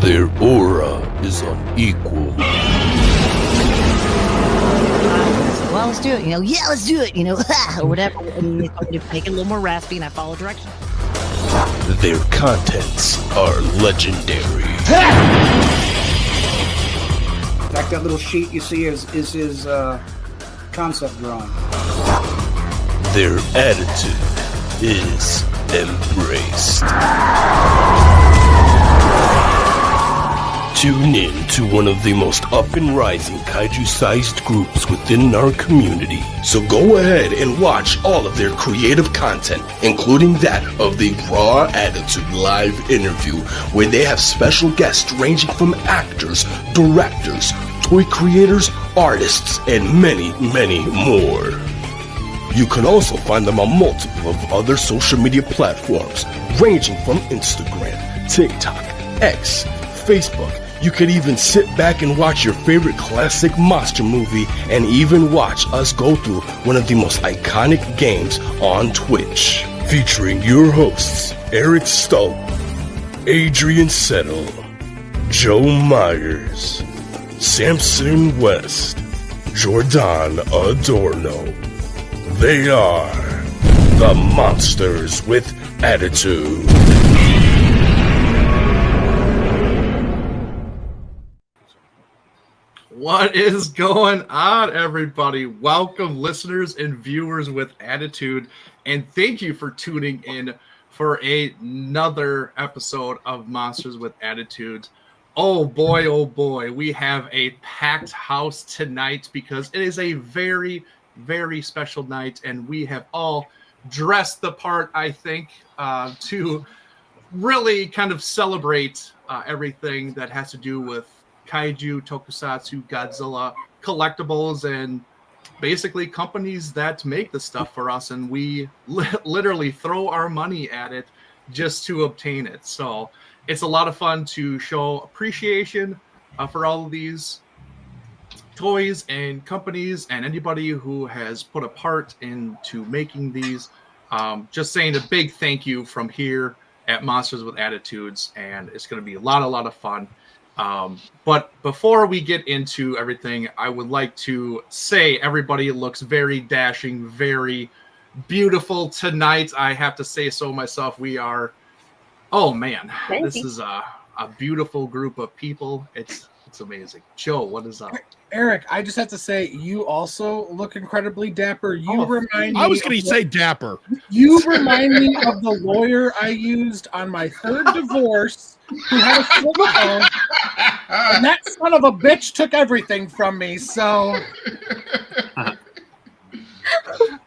Their aura is unequal. Well, let's do it. Yeah, let's do it. Or whatever. And they told me to make it a little more raspy, and I follow directions. Their contents are legendary. In fact, that little sheet you see is his concept drawing. Their attitude is embraced. Tune in to one of the most up and rising kaiju-sized groups within our community. So go ahead and watch all of their creative content, including that of the Raw Attitude live interview, where they have special guests ranging from actors, directors, toy creators, artists, and many, many more. You can also find them on multiple of other social media platforms, ranging from Instagram, TikTok, X, Facebook. You could even sit back and watch your favorite classic monster movie and even watch us go through one of the most iconic games on Twitch. Featuring your hosts, Eric Stoll, Adrian Settle, Joe Myers, Samson West, Jordan Adorno. They are the Monsters with Attitude. What is going on, everybody? Welcome, listeners and viewers with Attitude, and thank you for tuning in for another episode of Monsters with Attitude. Oh boy, we have a packed house tonight because it is a very, very special night, and we have all dressed the part, I think, to really kind of celebrate everything that has to do with kaiju, tokusatsu, Godzilla, collectibles, and basically companies that make the stuff for us, and we literally throw our money at it just to obtain it. So it's a lot of fun to show appreciation for all of these toys and companies and anybody who has put a part into making these. Just saying a big thank you from here at Monsters with Attitudes, and it's going to be a lot of fun. But before we get into everything, I would like to say everybody looks very dashing, very beautiful tonight. I have to say so myself. We are, oh man, this is a beautiful group of people. It's amazing. Joe, what is up? Eric, I just have to say, you also look incredibly dapper. Remind me. I was going to say dapper. You remind me of the lawyer I used on my third divorce, who had a flip phone, and that son of a bitch took everything from me. So,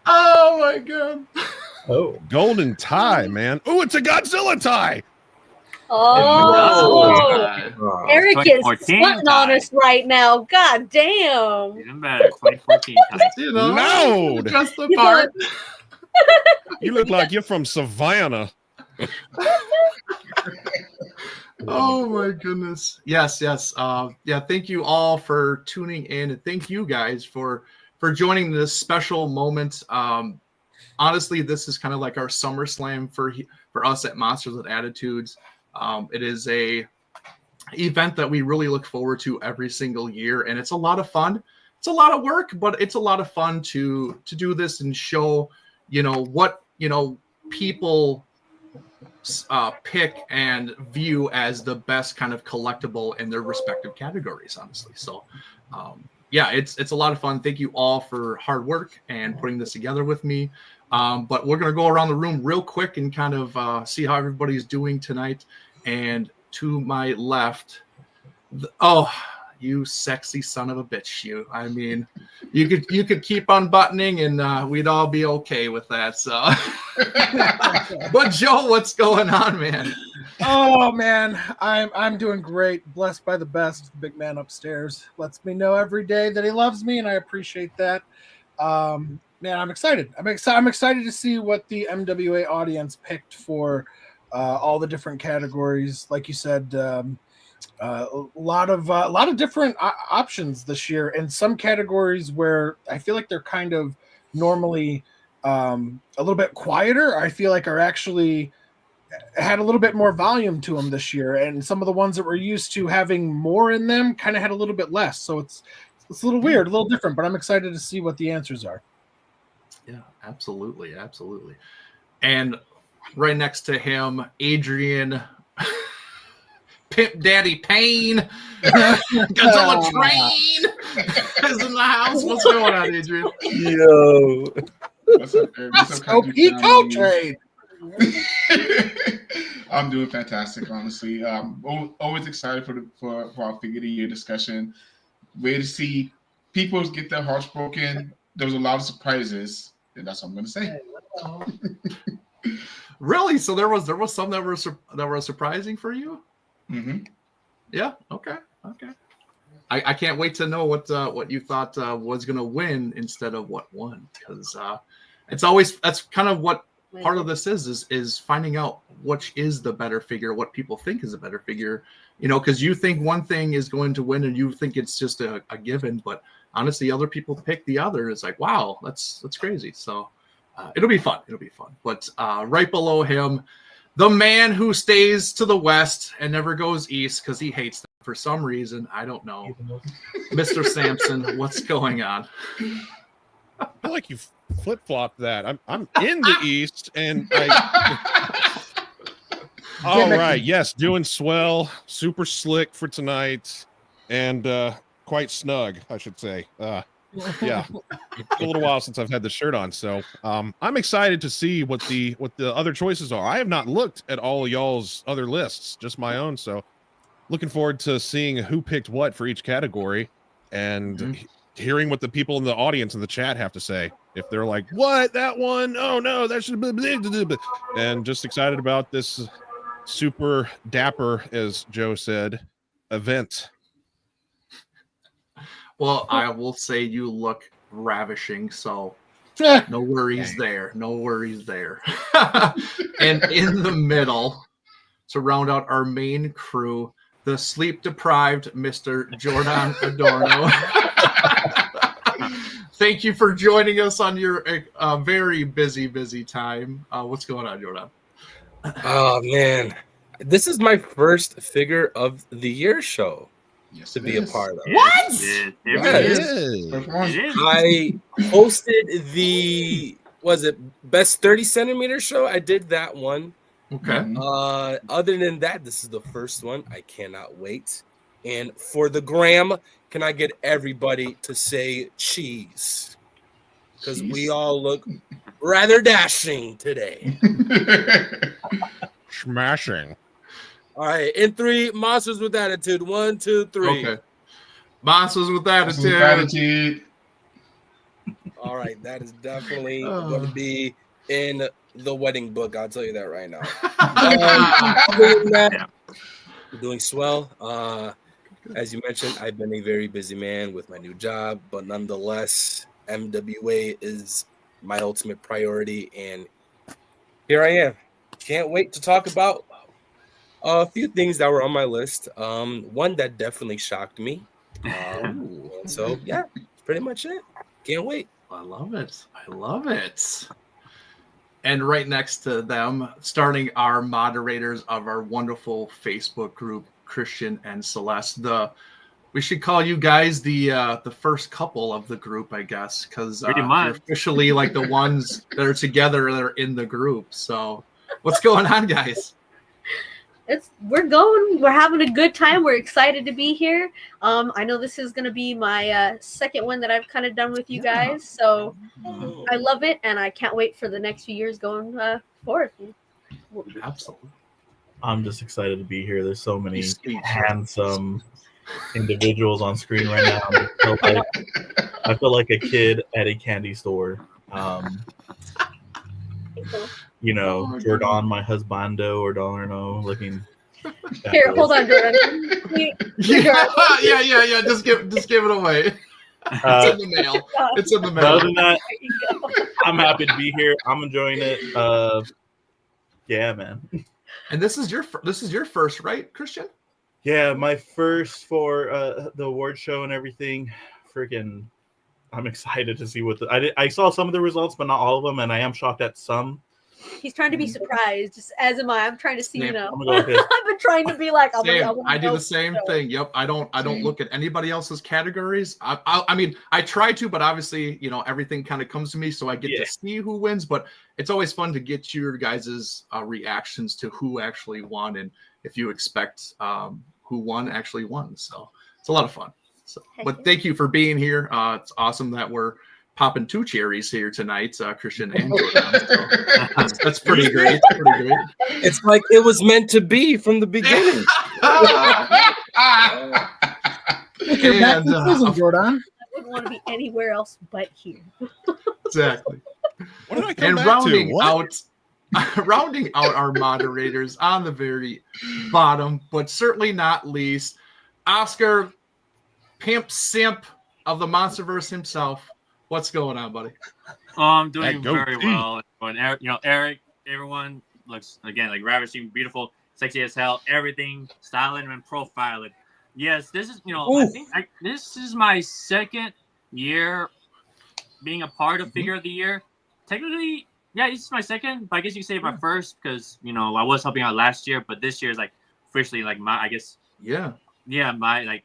oh my god! Oh, golden tie, man! Oh, it's a Godzilla tie. Oh, Eric is sweating on us right now. God damn. Even better, 2014 tie. Loud. Just the part. You look like you're from Savannah. Oh my goodness. Yes. Yeah, thank you all for tuning in, and thank you guys for joining this special moment. Honestly, this is kind of like our SummerSlam for us at Monsters with Attitudes. It is a event that we really look forward to every single year, and it's a lot of fun. It's a lot of work, but it's a lot of fun to do this and show, what, people pick and view as the best kind of collectible in their respective categories, honestly. So, yeah, it's a lot of fun. Thank you all for hard work and putting this together with me. But we're going to go around the room real quick and kind of see how everybody's doing tonight. And to my left, you sexy son of a bitch, you. I mean, you could keep unbuttoning and we'd all be okay with that. So, but Joe, what's going on, man? oh man, I'm doing great. Blessed by the best. The big man upstairs lets me know every day that he loves me, and I appreciate that. Man, I'm excited. I'm excited to see what the MWA audience picked for all the different categories. Like you said, a lot of different options this year, and some categories where I feel like they're kind of normally a little bit quieter. I feel like are actually had a little bit more volume to them this year, and some of the ones that we're used to having more in them kind of had a little bit less. So it's a little weird, a little different, but I'm excited to see what the answers are. Yeah, absolutely. And right next to him, Adrian Pimp Daddy Payne Godzilla Train is in the house. What's going on, Adrian? Yo. What's up, Eric? What's up, Eco Trade. I'm doing fantastic, honestly. Always excited for our figure of the year discussion. Way to see people get their hearts broken. There was a lot of surprises, and that's what I'm going to say. Really? So there was some that were surprising for you? Mm-hmm. Yeah. Okay. I can't wait to know what you thought was going to win instead of what won, because that's kind of what part of this is finding out which is the better figure, what people think is a better figure, because you think one thing is going to win and you think it's just a given, but honestly, other people pick the other. It's like, wow, that's crazy. So it'll be fun. But right below him, the man who stays to the west and never goes east because he hates them for some reason. I don't know. Mr. Sampson, what's going on? I feel like you flip-flopped that. I'm in the East, and all right, yes, doing swell, super slick for tonight, and quite snug, I should say. Yeah, it's a little while since I've had the shirt on, so I'm excited to see what the other choices are. I have not looked at all of y'all's other lists, just my own, so looking forward to seeing who picked what for each category, and hearing what the people in the audience in the chat have to say. If they're like, what, that one? Oh no, that should be, and just excited about this super dapper, as Joe said, event. Well, I will say you look ravishing, so no worries there. And in the middle, to round out our main crew, the sleep-deprived Mr. Jordan Adorno. Thank you for joining us on your very busy time. What's going on, Jordan? Oh, man. This is my first figure of the year show to be a part of. What? Yes. I hosted the, best 30 centimeter show? I did that one. Okay. Other than that, this is the first one. I cannot wait. And for the gram, can I get everybody to say cheese? Because we all look rather dashing today. Smashing. All right, in 3, Monsters with Attitude. 1, 2, 3. Okay. Monsters with Attitude. All right, that is definitely going to be in the wedding book. I'll tell you that right now. Other than that, I'm doing swell. As you mentioned, I've been a very busy man with my new job, but nonetheless, MWA is my ultimate priority, and here I am. Can't wait to talk about a few things that were on my list. One that definitely shocked me. So, yeah, pretty much it. Can't wait. I love it. And right next to them, starting our moderators of our wonderful Facebook group, Christian and Celeste. We should call you guys the first couple of the group, I guess, because you're officially like the ones that are together that are in the group. So, what's going on, guys? We're having a good time. We're excited to be here. I know this is going to be my second one that I've kind of done with you guys, so I love it, and I can't wait for the next few years going forward. Absolutely. I'm just excited to be here. There's so many handsome individuals on screen right now. I feel like a kid at a candy store. Jordan, my husbando, or Dollarno, looking. Here, hold on, Jordan. Yeah. Just give it away. It's in the mail. It's in the mail. Other than that, I'm happy to be here. I'm enjoying it. Yeah, man. And this is your first, right, Christian? Yeah, my first for the award show and everything. Freaking, I'm excited to see what I saw some of the results, but not all of them, and I am shocked at some. He's trying to be surprised, just as am I. I'm trying to see, Same. I've I'm gonna go with this. been trying to be like, Same. I do the same thing. Yep. I don't Same. look at anybody else's categories. I mean, I try to, but obviously, everything kind of comes to me, so I get Yeah. to see who wins. But it's always fun to get your guys' reactions to who actually won, and if you expect who won actually won. So it's a lot of fun. So, but thank you for being here. It's awesome that we're popping 2 cherries here tonight, Christian and Jordan. So that's pretty great. Pretty great. It's like it was meant to be from the beginning. You're back in prison, Jordan. I wouldn't want to be anywhere else but here. Exactly. What did I come And back rounding to? What? rounding out our moderators on the very bottom, but certainly not least, Oscar, Pimp Simp of the Monsterverse himself. What's going on, buddy? I'm doing That very goatee. well. And Eric, everyone looks again like ravishing, beautiful, sexy as hell. Everything, styling and profiling. Yes, this is I think this is my second year being a part of Figure of the Year. Technically, yeah, this is my second, but I guess you could say my first because I was helping out last year, but this year is like officially like my my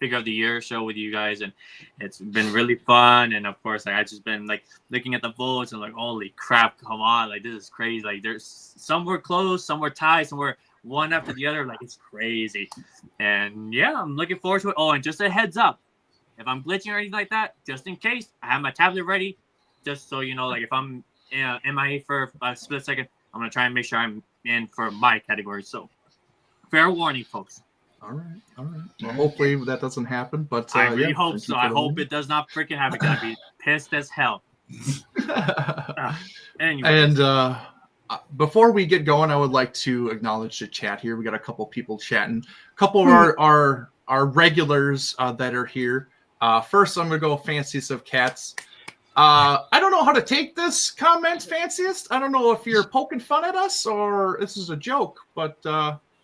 Figure of the Year show with you guys, and it's been really fun. And of course, I just been like looking at the votes and like, holy crap, come on, like this is crazy. Like there's some were close, some were tied, some were one after the other. Like it's crazy. And yeah, I'm looking forward to it. Oh, and just a heads up, if I'm glitching or anything like that, just in case, I have my tablet ready, just so like if I'm MIA for a split second, I'm gonna try and make sure I'm in for my category. So fair warning, folks. All right. Well, hopefully that doesn't happen, but I really yeah, hope thank so. you I for hope it does not freaking happen. I'd be pissed as hell. Anyway. And before we get going, I would like to acknowledge the chat here. We got a couple people chatting. A couple of our regulars that are here. First, I'm gonna go Fanciest of Cats. I don't know how to take this comment, Fanciest. I don't know if you're poking fun at us or this is a joke, but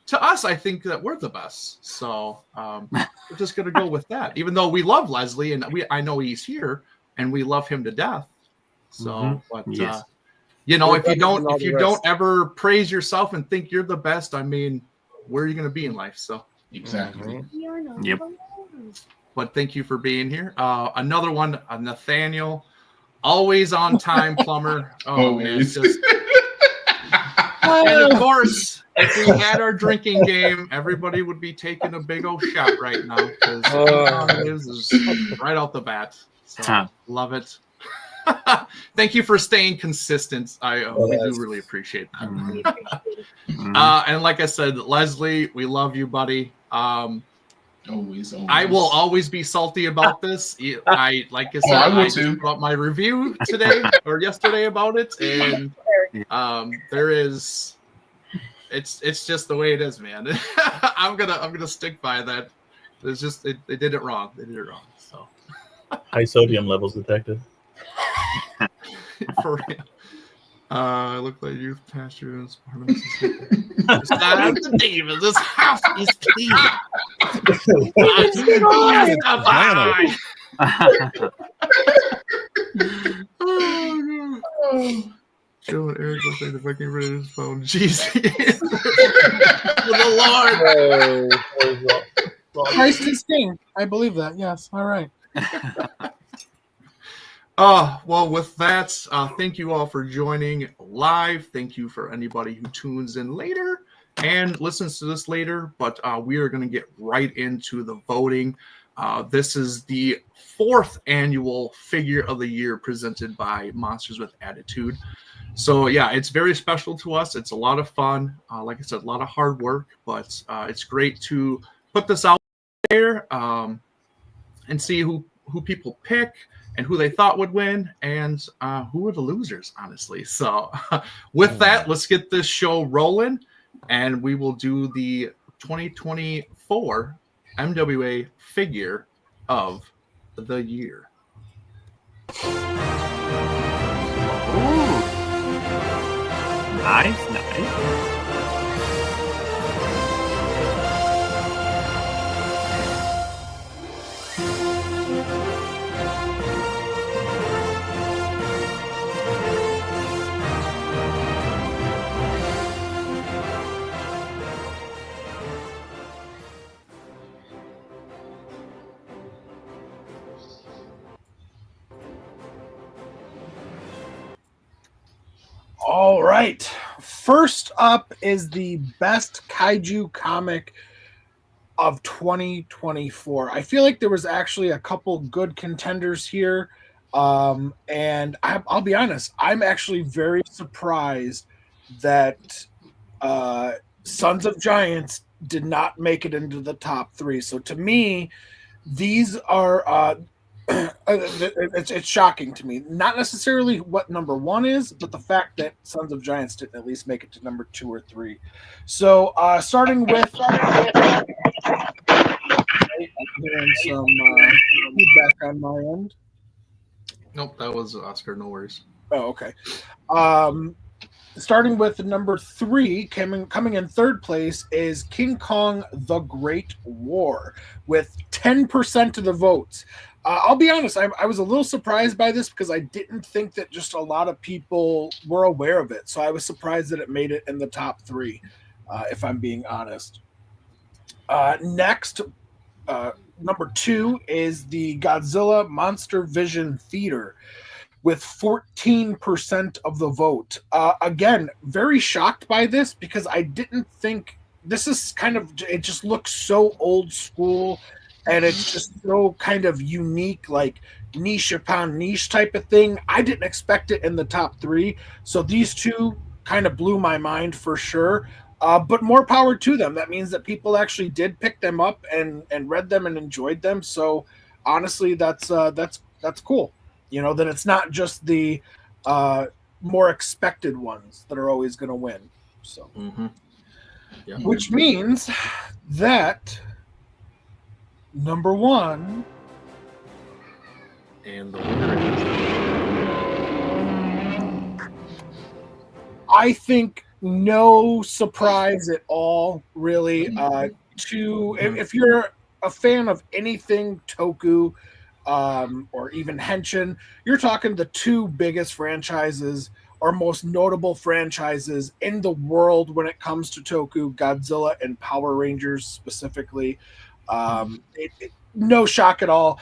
to us, I think that we're the best. So we're just gonna go with that. Even though we love Leslie and I know he's here and we love him to death. So, but Yes. if you don't ever praise yourself and think you're the best, I mean, where are you gonna be in life? So Exactly. Yep. But thank you for being here. Another one, Nathaniel, always on time plumber. Oh man, Always. and of course, if we had our drinking game, everybody would be taking a big old shot right now because is right out the bat. So love it. Thank you for staying consistent. We do really appreciate that. And like I said, Leslie, we love you, buddy. Always. I will always be salty about this. I said, I will just too. brought my review today or yesterday about it, and there is, it's just the way it is, man. I'm gonna stick by that. It's just they did it wrong. They did it wrong. So High sodium levels detected. for real. I look like youth pastor. Stop the demons. This house is clean. Joe and Eric looks like the fucking rid of his phone. Jeez. For the Lord. Christ is king. I believe that. Yes. All right. Well, with that, thank you all for joining live. Thank you for anybody who tunes in later and listens to this later. But we are going to get right into the voting. This is the 4th annual Figure of the Year presented by Monsters with Attitude. So, yeah, it's very special to us. It's a lot of fun. Like I said, a lot of hard work, but it's great to put this out there and see who people pick and who they thought would win and who are the losers, honestly. So with that, let's get this show rolling, and we will do the 2024 MWA Figure of the Year. Ooh. Nice. All right. First up is the best kaiju comic of 2024. I feel like there was actually a couple good contenders here. And I'll be honest, I'm actually very surprised that Sons of Giants did not make it into the top 3. So to me, these are it's shocking to me. Not necessarily what number 1 is, but the fact that Sons of Giants didn't at least make it to number 2 or 3. So starting with I'm hearing some feedback on my end. Nope, that was Oscar. No worries. Oh, okay. Starting with number 3, coming in third place is King Kong: The Great War with 10% of the votes. I'll be honest, I was a little surprised by this because I didn't think that just a lot of people were aware of it. So I was surprised that it made it in the top 3, if I'm being honest. Next, number 2 is the Godzilla Monster Vision Theater with 14% of the vote. Again, very shocked by this because I didn't think this is it just looks so old school and it's just so kind of unique, like niche upon niche type of thing. I didn't expect it in the top 3. So these two kind of blew my mind for sure. But more power to them. That means that people actually did pick them up and read them and enjoyed them. So honestly, that's cool. You know, that it's not just the more expected ones that are always going to win. So, yeah. Which means that number 1 and the winner is... I think no surprise at all, really. If you're a fan of anything Toku, or even Henshin, you're talking the 2 biggest franchises or most notable franchises in the world when it comes to Toku, Godzilla and Power Rangers specifically. No shock at all.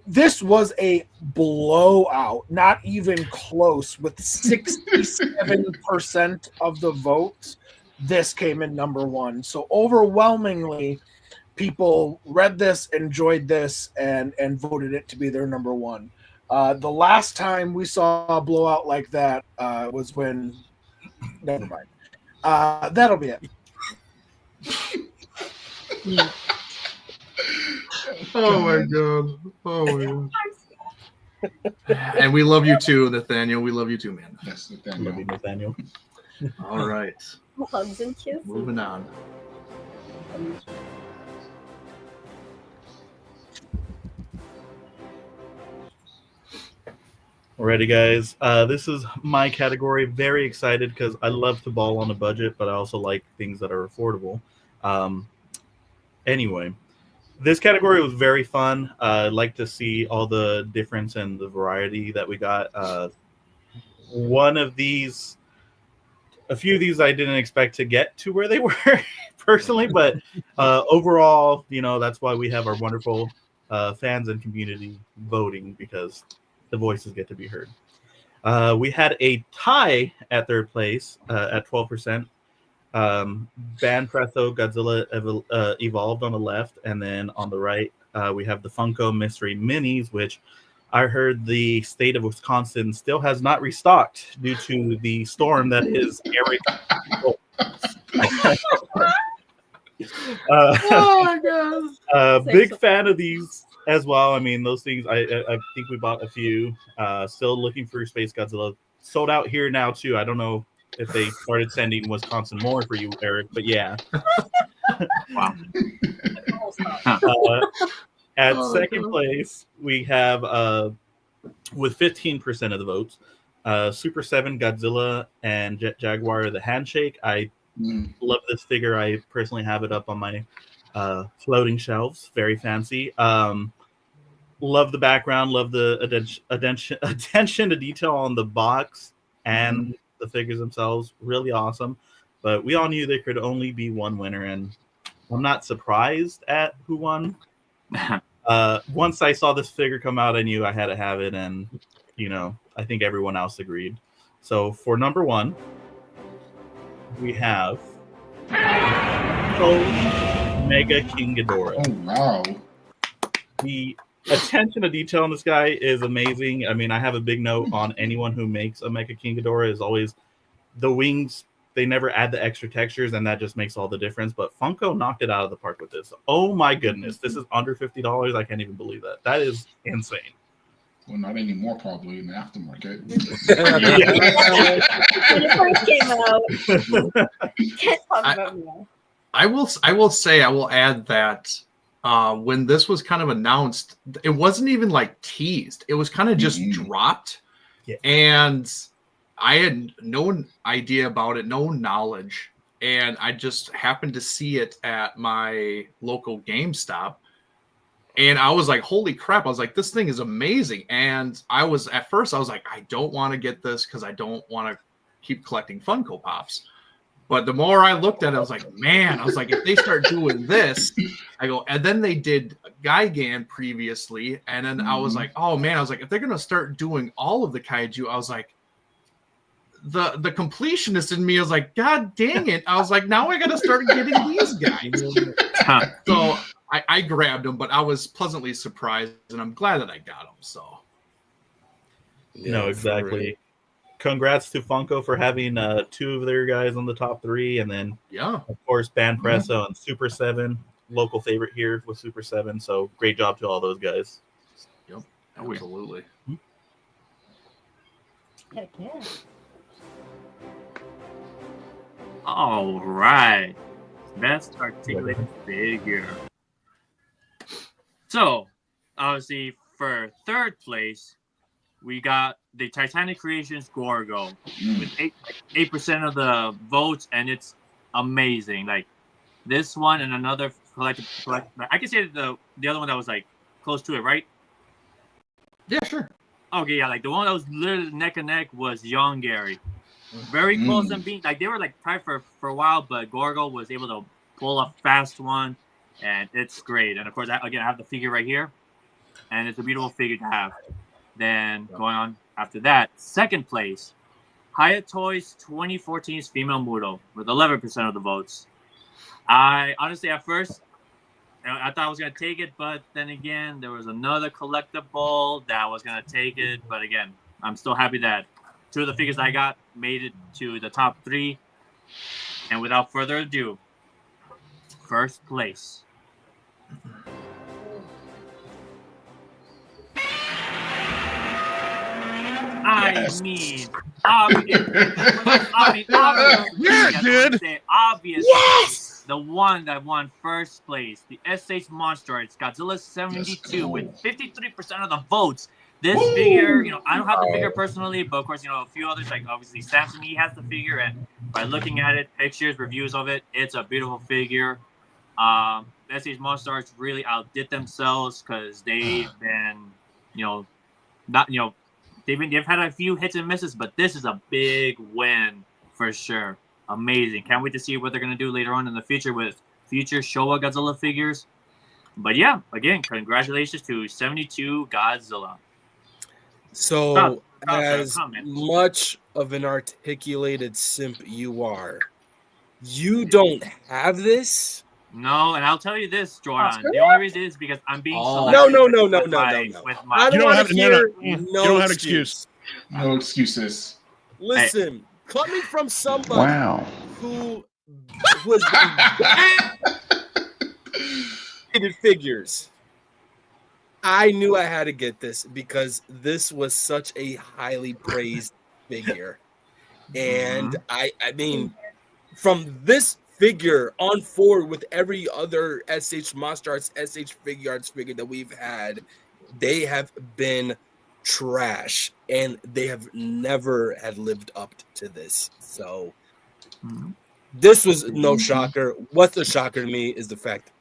This was a blowout, not even close, with 67% of the votes. This came in number 1. So overwhelmingly, people read this, enjoyed this, and voted it to be their number 1. The last time we saw a blowout like that was when... Never mind. That'll be it. Oh my god. Oh my god. And we love you too, Nathaniel. We love you too, man. Yes, Nathaniel. Love you, Nathaniel. All right. Hugs and kisses. Moving on. Alrighty, guys. This is my category. Very excited because I love to ball on a budget, but I also like things that are affordable. Anyway, this category was very fun. I like to see all the difference and the variety that we got. A few of these I didn't expect to get to where they were personally, but overall, you know, that's why we have our wonderful fans and community voting, because the voices get to be heard. We had a tie at third place at 12%. Banpresso Godzilla Evolved on the left, and then on the right we have the Funko Mystery Minis, which I heard the state of Wisconsin still has not restocked due to the storm that is Area. Oh my god! Big fan of these as well. I mean, those things. I think we bought a few. Still looking for Space Godzilla. Sold out here now too. I don't know if they started sending Wisconsin more for you, Eric, but yeah. Wow. At second place, we have with 15% of the votes, Super 7 Godzilla and Jet Jaguar the Handshake. I love this figure. I personally have it up on my floating shelves. Very fancy. Love the background. Love the attention to detail on the box and the figures themselves. Really awesome. But we all knew there could only be one winner, and I'm not surprised at who won. Once I saw this figure come out, I knew I had to have it, and you know, I think everyone else agreed. So for number 1, we have Mega King Ghidorah. Oh wow! The attention to detail on this guy is amazing. I mean, I have a big note on anyone who makes a Mega King Ghidorah is always the wings. They never add the extra textures, and that just makes all the difference. But Funko knocked it out of the park with this. Oh my goodness, this is under $50. I can't even believe that. That is insane. Well, not anymore, probably in the aftermarket. When it first came out, can't talk about me now. I will say, I will add that when this was kind of announced, it wasn't even like teased. It was kind of just dropped. Yeah. And I had no idea about it, no knowledge. And I just happened to see it at my local GameStop. And I was like, holy crap. I was like, this thing is amazing. And at first I was like, I don't want to get this because I don't want to keep collecting Funko Pops. But the more I looked at it, I was like, man, if they start doing this, I go, and then they did Gigan previously. And then I was like, oh man, if they're going to start doing all of the kaiju, I was like, the completionist in me was like, God dang it. I was like, now I got to start getting these guys. So I grabbed them, but I was pleasantly surprised, and I'm glad that I got them. So, no, exactly. Congrats to Funko for having 2 of their guys on the top 3, and then of course Banpresso and Super 7, local favorite here with Super 7. So great job to all those guys. Yep, absolutely. Heck yeah. All right. Best articulated figure. So, obviously, for 3rd place, we got the Titanic Creations Gorgo with 8% of the votes, and it's amazing. Like this one and another collective. I can say the other one that was like close to it, right? Yeah, sure. Okay, yeah, like the one that was literally neck and neck was Young Gary. Very close and being like they were like tied for a while, but Gorgo was able to pull a fast one, and it's great. And of course, I have the figure right here, and it's a beautiful figure to have. Then going on after that, 2nd place, Hiya Toys 2014's Female Muto with 11% of the votes. I honestly at first I thought I was gonna take it, but then again there was another collectible that was gonna take it. But again, I'm still happy that 2 of the figures I got made it to the top 3. And without further ado, 1st place. Obviously, the one that won 1st place, the SH Monster, it's Godzilla 72 with 53% of the votes. This figure, I don't have the figure personally, but of course, a few others, like obviously Samson, he has the figure, and by looking at it, pictures, reviews of it, it's a beautiful figure. SH Monsters really outdid themselves because they've been, they've had a few hits and misses, but this is a big win for sure. Amazing. Can't wait to see what they're going to do later on in the future with future Showa Godzilla figures. But yeah, again, congratulations to 72 Godzilla. So, as much of an articulated simp you are, you don't have this? No, and I'll tell you this, Jordan. The only reason is because I'm being selected. No. I don't have no don't have an excuse. No excuses. Listen, coming from somebody who was in figures, I knew I had to get this because this was such a highly praised figure. And I mean, from this figure on forward with every other SH Monster Arts, SH Figure Arts figure that we've had, they have been trash, and they have never had lived up to this. So this was no shocker. What's a shocker to me is the fact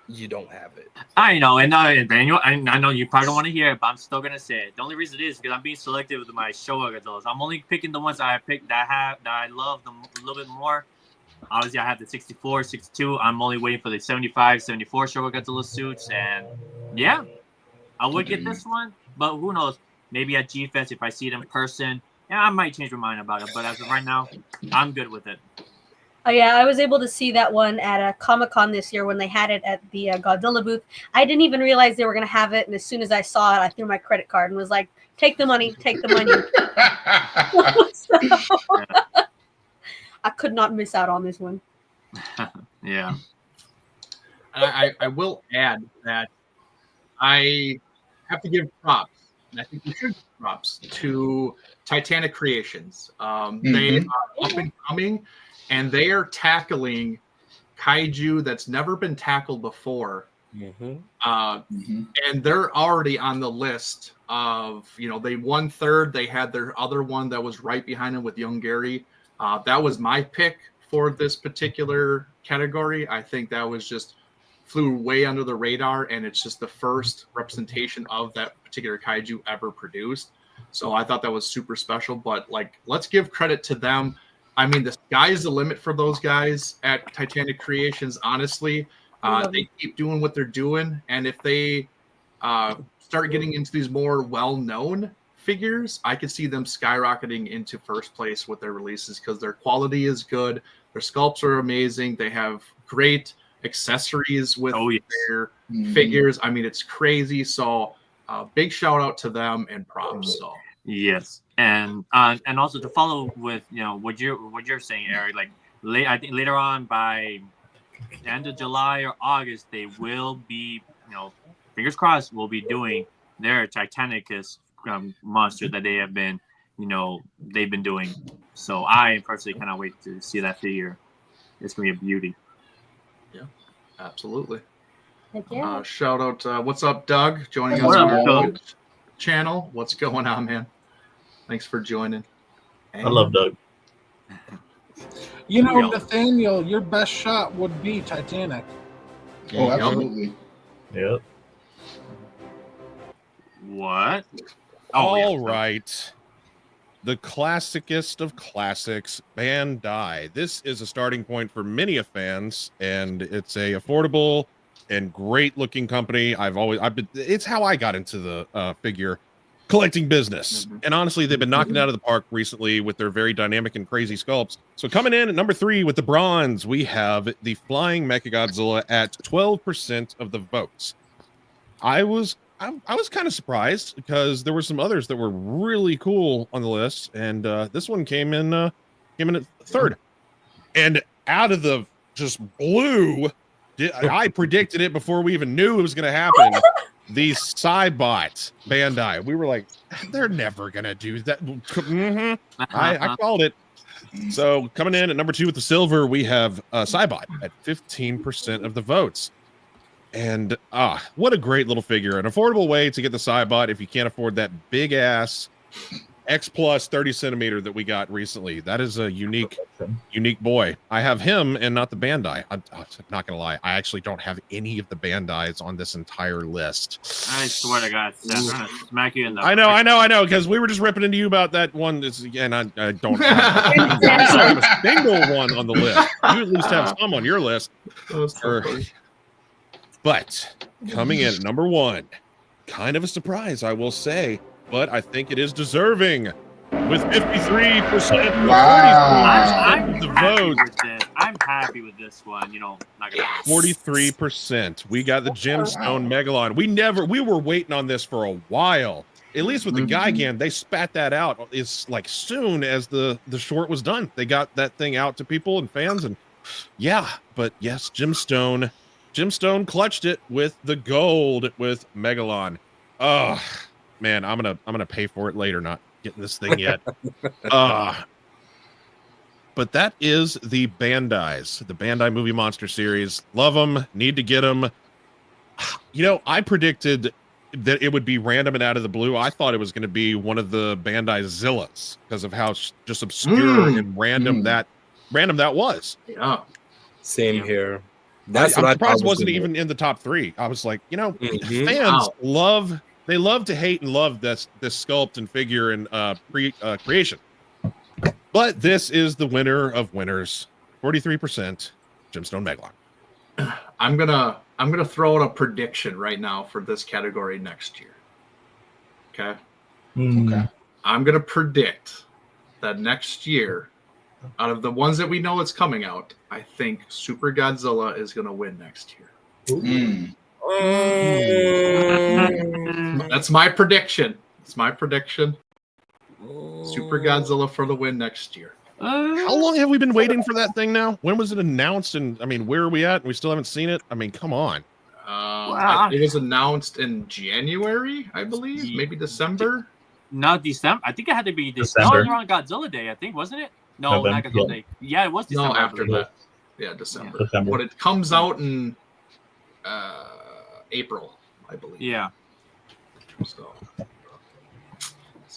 you don't have it. I know, and I know you probably don't want to hear it, but I'm still gonna say it. The only reason is because I'm being selective with my Showa Godzillas. I'm only picking the ones that I picked that I love them a little bit more. Obviously, I have the 64, 62. I'm only waiting for the 75, 74 Showa Godzilla suits. And yeah, I would get this one, but who knows? Maybe at G-Fest, if I see it in person, Yeah, I might change my mind about it, but as of right now, I'm good with it. Oh yeah, I was able to see that one at a Comic-Con this year when they had it at the Godzilla booth. I didn't even realize they were going to have it, and as soon as I saw it, I threw my credit card and was like, "Take the money, take the money." So, I could not miss out on this one. Yeah. I will add that I have to give props, and I think we should give props to Titanic Creations. They are up and coming, and they are tackling kaiju that's never been tackled before. And they're already on the list of, they won third. They had their other one that was right behind them with Young Gary. That was my pick for this particular category. I think that was just flew way under the radar, and it's just the first representation of that particular kaiju ever produced. So I thought that was super special, but let's give credit to them. I mean, the sky is the limit for those guys at Titanic Creations, honestly. They keep doing what they're doing, and if they start getting into these more well-known figures, I could see them skyrocketing into first place with their releases because their quality is good, their sculpts are amazing, they have great accessories with their figures. I mean, it's crazy. So big shout out to them and props. So yes, and also to follow with what you're saying, Eric. I think later on by the end of July or August, they will be fingers crossed, will be doing their Titanicus monster that they have been they've been doing. So I personally cannot wait to see that figure. It's gonna be a beauty. Yeah, absolutely. Heck yeah. Shout out, what's up, Doug? Joining us What up, on our Doug? channel. What's going on, man? Thanks for joining. I love Doug. Nathaniel, your best shot would be Titanic. Oh, absolutely. Yep. What? All right. The classicest of classics, Bandai. This is a starting point for many fans, and it's a affordable and great looking company. It's how I got into the figure collecting business. And honestly, they've been knocking it out of the park recently with their very dynamic and crazy sculpts. So coming in at number 3 with the bronze, we have the Flying Mechagodzilla at 12% of the votes. I was kind of surprised because there were some others that were really cool on the list, and this one came in at third. And out of the just blue, I predicted it before we even knew it was going to happen. The Cybot Bandai. We were like, they're never going to do that. I called it. So coming in at number 2 with the silver, we have Cybot at 15% of the votes. And what a great little figure. An affordable way to get the Cybot if you can't afford that big ass X plus 30 centimeter that we got recently. That is a unique boy. I have him and not the Bandai. I'm not gonna lie, I actually don't have any of the Bandais on this entire list. I swear to God, Seth, I'm gonna smack you in the. I know, because we were just ripping into you about that one. And I don't have a single one on the list. You at least have some on your list. But coming in at number 1, kind of a surprise, I will say, but I think it is deserving with 53% of the vote. I'm happy with this one. 43%. We got the Gemstone Megalon. We were waiting on this for a while. At least with the Gigan, they spat that out. It's like soon as the short was done, they got that thing out to people and fans, and but yes, Gemstone clutched it with the gold with Megalon. Oh man, I'm gonna pay for it later. Not getting this thing yet. But that is the Bandais, the Bandai Movie Monster series. Love them. Need to get them. I predicted that it would be random and out of the blue. I thought it was going to be one of the Bandai Zillas because of how just obscure and random that was. Yeah. Same here. I'm surprised it wasn't even in the top 3. I was like, fans love to hate and love this sculpt and figure and creation. But this is the winner of winners, 43%, Gemstone Megalon. I'm gonna throw out a prediction right now for this category next year. Okay. Okay. I'm gonna predict that next year, out of the ones that we know it's coming out, I think Super Godzilla is going to win next year. That's my prediction. It's my prediction. Super Godzilla for the win next year. How long have we been waiting for that thing now? When was it announced? And I mean, where are we at? We still haven't seen it. I mean, come on. It was announced in January, I believe, maybe December. Not December. I think it had to be December. No, around Godzilla Day, I think, wasn't it? No, not Godzilla Day. Yeah, it was December. No, after that. Yeah, December. But it comes out in April, I believe. Yeah. So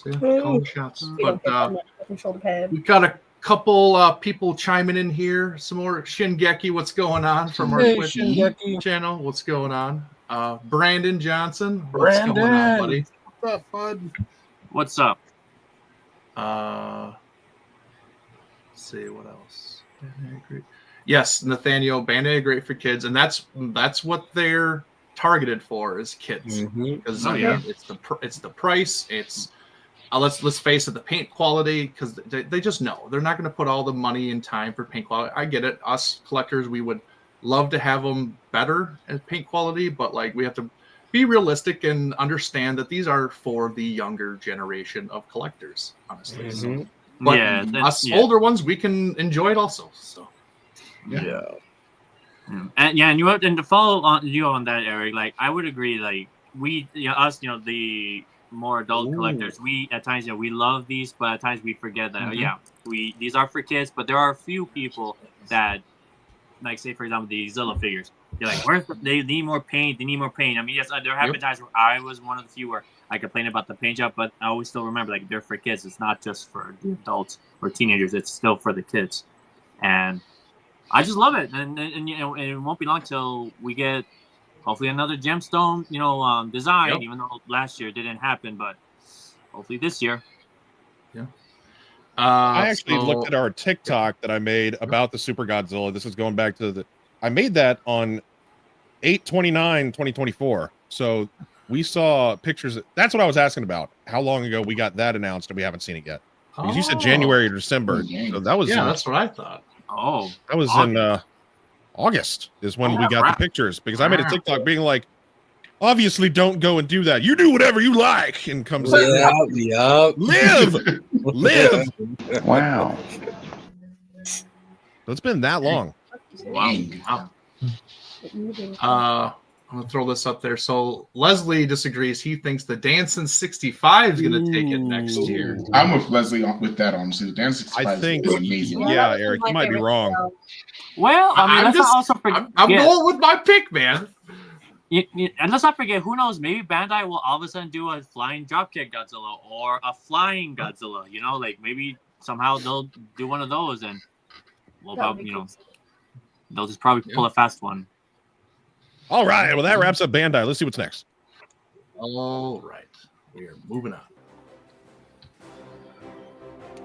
yeah, call the shots. But we've got a couple people chiming in here. Some more Shingeki, what's going on from our Twitch channel? What's going on? Brandon Johnson, what's going on, buddy? What's up, bud? What's up? Let's see what else. Yes, Nathaniel, Bandai Great for kids, and that's what they're targeted for is kids. Because it's the price. It's let's face it, the paint quality, because they just know they're not going to put all the money and time for paint quality. I get it. Us collectors, we would love to have them better at paint quality, but like we have to be realistic and understand that these are for the younger generation of collectors, honestly. So, but us older ones, we can enjoy it also. So and to follow on you on that, Eric, like I would agree. Like we, us, the more adult collectors, we at times, we love these, but at times we forget that these are for kids. But there are a few people that, like, say for example, the Zilla figures. They're like, they need more paint. They need more paint. I mean, yes, there have been times where I was one of the few where I complained about the paint job, but I always still remember, like, they're for kids. It's not just for the adults or teenagers. It's still for the kids, and I just love it. And it won't be long till we get hopefully another gemstone, design. Even though last year didn't happen, but hopefully this year. Yeah. I actually looked at our TikTok that I made about the Super Godzilla. This is going back to I made that on 8/29/2024. So we saw pictures. That's what I was asking about. How long ago we got that announced and we haven't seen it yet? Because you said January or December. So that was that's what I thought. Oh, that was in August is when we got the pictures. Because I made a TikTok being like, obviously, don't go and do that. You do whatever you like, and comes live. Wow. So it's been that long. Wow. I'm gonna throw this up there. So Leslie disagrees. He thinks the Dancing 65 is gonna take it next year. I'm with Leslie with that, honestly. Dancing 65 is amazing. Yeah, Eric, you might be wrong. Well, I mean, I'm going with my pick, man. And let's not forget, who knows? Maybe Bandai will all of a sudden do a flying dropkick Godzilla or a flying Godzilla. Like maybe somehow they'll do one of those, and they'll just probably pull a fast one. All right. Well, that wraps up Bandai. Let's see what's next. All right. We are moving on.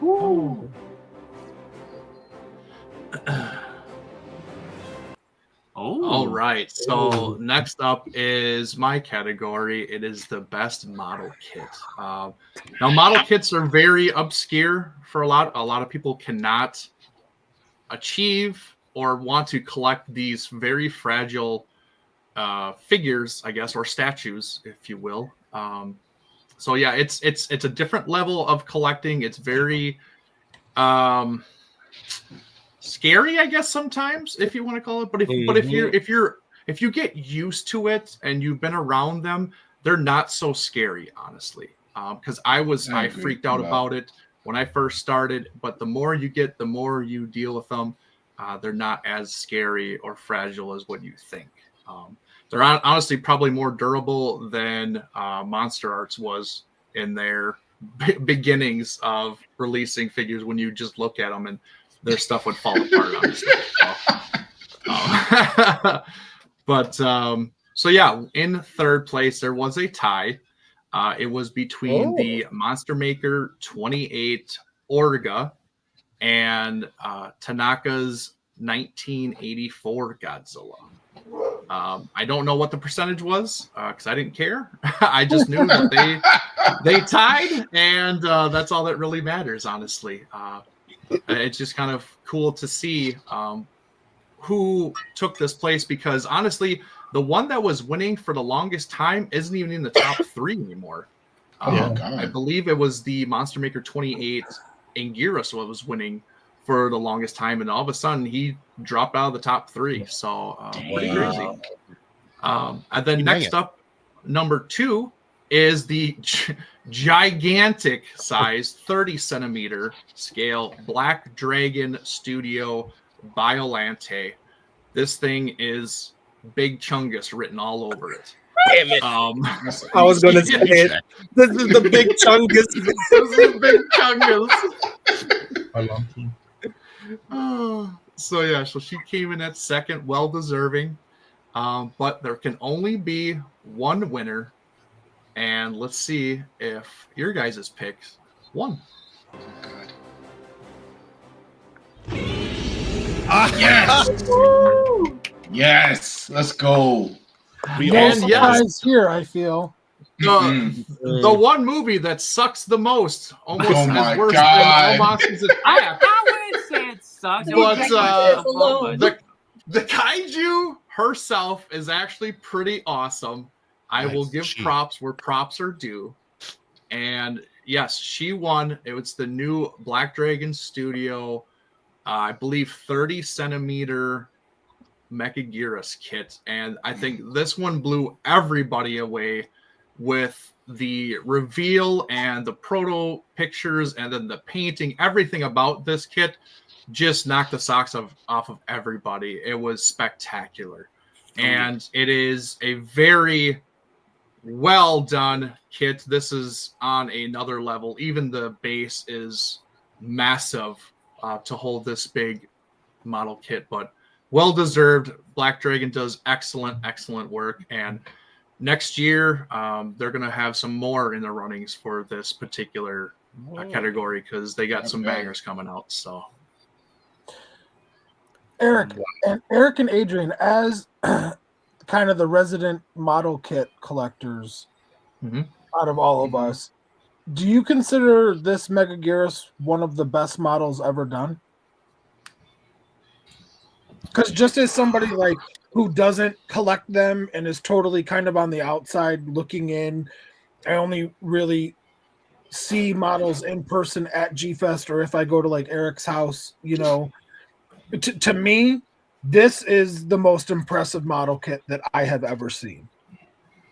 Ooh. All right. So next up is my category. It is the best model kit. Now, model kits are very obscure for a lot of people cannot achieve or want to collect these very fragile figures, I guess, or statues, if you will. So yeah, it's a different level of collecting. It's very scary, I guess, sometimes, if you want to call it. But if you get used to it and you've been around them, they're not so scary, honestly. Because I freaked out about it when I first started. But the more you get, the more you deal with them. They're not as scary or fragile as what you think. They're honestly probably more durable than Monster Arts was in their beginnings of releasing figures. When you just look at them and their stuff would fall apart, honestly. So yeah, in third place there was a tie. It was between the Monster Maker 28 Orga and Tanaka's 1984 Godzilla. I don't know what the percentage was because I didn't care. I just knew that they tied, and that's all that really matters, honestly. It's just kind of cool to see who took this place, because honestly, the one that was winning for the longest time isn't even in the top 3 anymore. I believe it was the Monster Maker 28 Anguirus what was winning for the longest time, and all of a sudden he dropped out of the top 3. So pretty crazy. And then next up, number 2 is the gigantic size 30 centimeter scale Black Dragon Studio Biolante. This thing is Big Chungus written all over it. Damn it. I was going to say it. This is the Big Chungus. This is the Big Chungus. So yeah, so she came in at second, well deserving. But there can only be one winner, and let's see if your guys' picks won. Oh, God. Yes. Yes. Let's go. Yes, here I feel. The one movie that sucks the most, almost as worse God. than All Monsters and I wouldn't say it sucks. But the kaiju herself is actually pretty awesome. I will give props where props are due. And yes, she won. It was the new Black Dragon Studio, I believe 30 centimeter Mechaguirus kit. And I think this one blew everybody away with the reveal and the proto pictures and then the painting. Everything about this kit just knocked the socks off of everybody. It was spectacular. And it is a very well done kit. This is on another level. Even the base is massive to hold this big model kit, but well deserved. Black Dragon does excellent work. And next year, they're going to have some more in the runnings for this particular category, because they got some bangers coming out. So, Eric and Adrian, as kind of the resident model kit collectors out of all of us, do you consider this Mechaguirus one of the best models ever done? Because just as somebody like who doesn't collect them and is totally kind of on the outside looking in, I only really see models in person at G-Fest, or if I go to like Eric's house, you know. To me, this is the most impressive model kit that I have ever seen.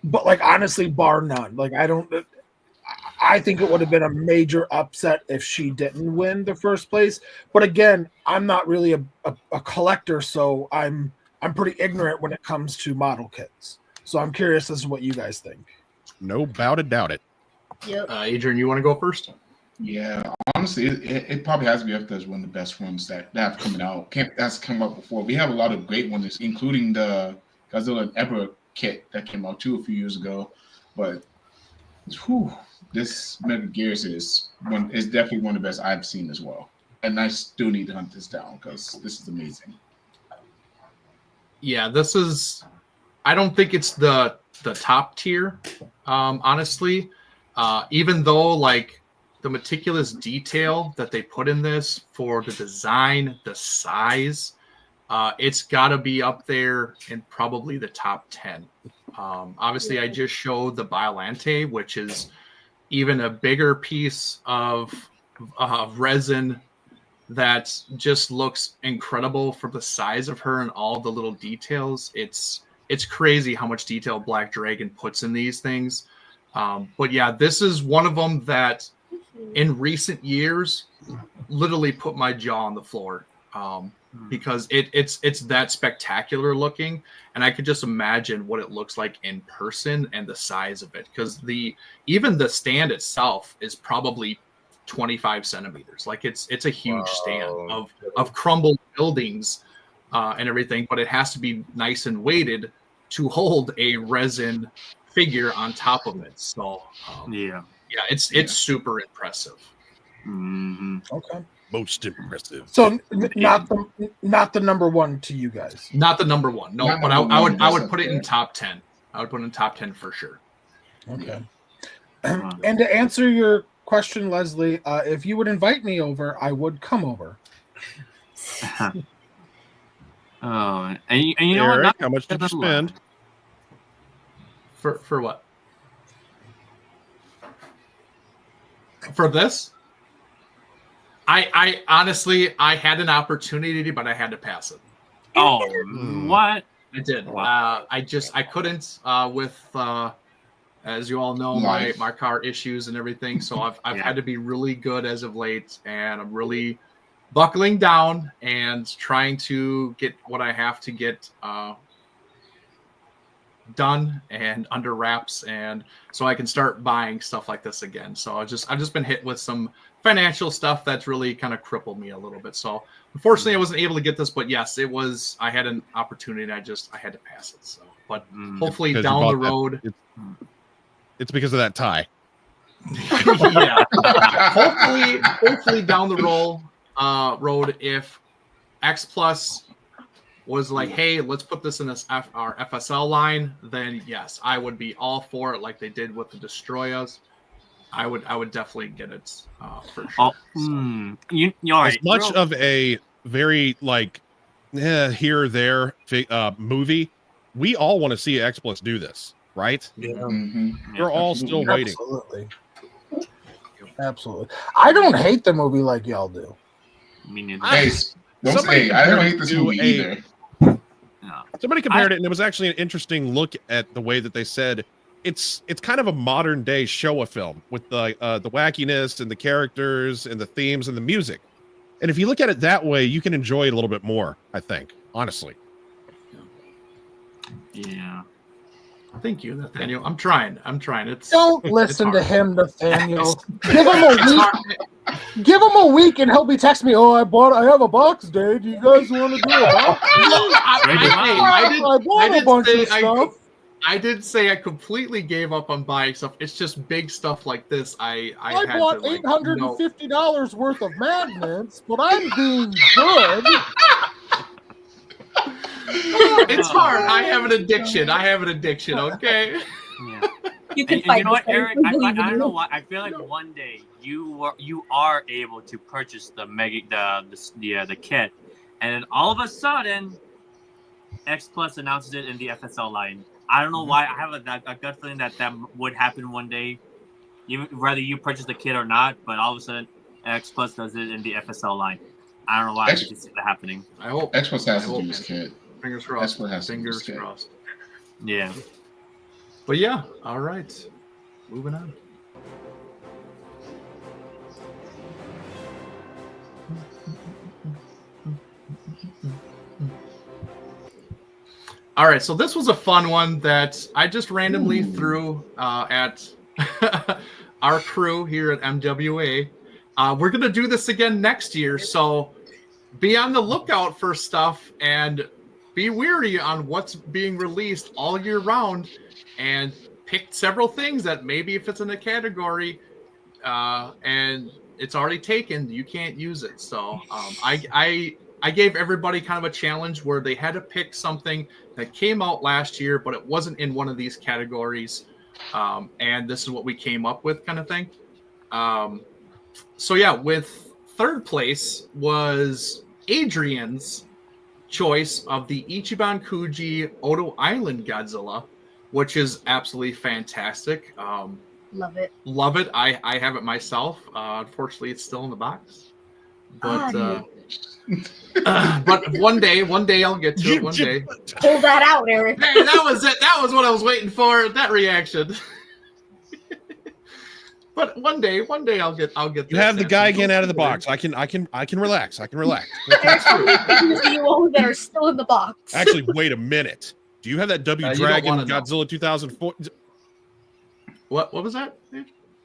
But like honestly, bar none. Like I think it would have been a major upset if she didn't win the first place. But again, I'm not really a collector, so I'm pretty ignorant when it comes to model kits. So I'm curious as to what you guys think. No doubt it. Yep. Adrian, you want to go first? Yeah, honestly, it probably has to be up there as one of the best ones that have coming out. That's come out before. We have a lot of great ones, including the Godzilla and Ebra kit that came out too a few years ago. But this Mechaguirus is definitely one of the best I've seen as well. And I still need to hunt this down because this is amazing. Yeah, this is. I don't think it's the top tier, honestly. Even though like the meticulous detail that they put in this for the design, the size, it's got to be up there in probably the top 10. Obviously, I just showed the Biolante, which is even a bigger piece of resin that just looks incredible for the size of her and all the little details. It's crazy how much detail Black Dragon puts in these things. But yeah, this is one of them that in recent years literally put my jaw on the floor because it's that spectacular looking, and I could just imagine what it looks like in person and the size of it, because even the stand itself is probably 25 centimeters. Like it's a huge stand of crumbled buildings and everything, but it has to be nice and weighted to hold a resin figure on top of it. So it's super impressive. Okay. Most impressive. So not the number one to you guys. Not the number one, no. Not But number I one, would that's put it up in there. top 10. I would put it in top 10 for sure. Okay. And to answer your question, Leslie, if you would invite me over, I would come over. Oh, and you know what? Eric, Not- how much did you spend? For what? For this? I honestly, I had an opportunity, but I had to pass it. Oh, what? I did. Wow. I couldn't with as you all know, Life. my car issues and everything. So I've had to be really good as of late, and I'm really buckling down and trying to get what I have to get done and under wraps, and so I can start buying stuff like this again. So I've just been hit with some financial stuff that's really kind of crippled me a little bit. So unfortunately I wasn't able to get this, but yes, I had an opportunity and I had to pass it. So but hopefully Because you down the bought that- road It's because of that tie. yeah. hopefully down the road if X Plus was like, hey, let's put this in our FSL line, then yes, I would be all for it, like they did with the Destroyers. I would definitely get it for sure. You all right, As much real- of a very like here or there movie, we all want to see X Plus do this, right? Yeah. We're all still waiting. Absolutely. Absolutely. I don't hate the movie like y'all do. Me neither. Hey, don't Somebody say I don't compared hate this to movie either. Somebody compared it, and it was actually an interesting look at the way that they said it's kind of a modern day Showa film with the wackiness and the characters and the themes and the music. And if you look at it that way, you can enjoy it a little bit more, I think, honestly. Yeah. Thank you, Nathaniel. I'm trying. Don't listen to him, Nathaniel. Give him a week. Give him a week, and he'll be texting me. Oh, I have a box day. Do you guys want to do a box? I bought a bunch of stuff. I did say I completely gave up on buying stuff. It's just big stuff like this. I had bought to, like, $850 worth of magnets, but I'm being good. It's hard. I have an addiction. Okay. Yeah. You And you know what, Eric? I don't know why. I feel like one day you are able to purchase the kit, and then all of a sudden, X Plus announces it in the FSL line. I don't know why. I have a gut feeling that would happen one day, even whether you purchase the kit or not. But all of a sudden, X Plus does it in the FSL line. I don't know why I can see that happening. I hope X Plus has to do this kid. Fingers crossed. X Plus has to do Fingers this kid. crossed. Yeah. But yeah, all right. Moving on. All right, so this was a fun one that I just randomly threw at our crew here at MWA. We're going to do this again next year, so be on the lookout for stuff and be wary on what's being released all year round, and pick several things that maybe if it's in a category and it's already taken, you can't use it. So I gave everybody kind of a challenge where they had to pick something that came out last year, but it wasn't in one of these categories. And this is what we came up with, kind of thing. So yeah, with third place was Adrian's choice of the Ichiban Kuji Odo Island Godzilla, which is absolutely fantastic. Love it. Love it. I have it myself. Unfortunately, it's still in the box. But but one day I'll get to it. One day. Pull that out, Eric. Hey, that was it. That was what I was waiting for. That reaction. But one day I'll get. You have the guy again out of the box. I can relax. I can relax. The ones that are still in the box. Actually, wait a minute. Do you have that W You don't Dragon wanna know. Godzilla 2004? What was that?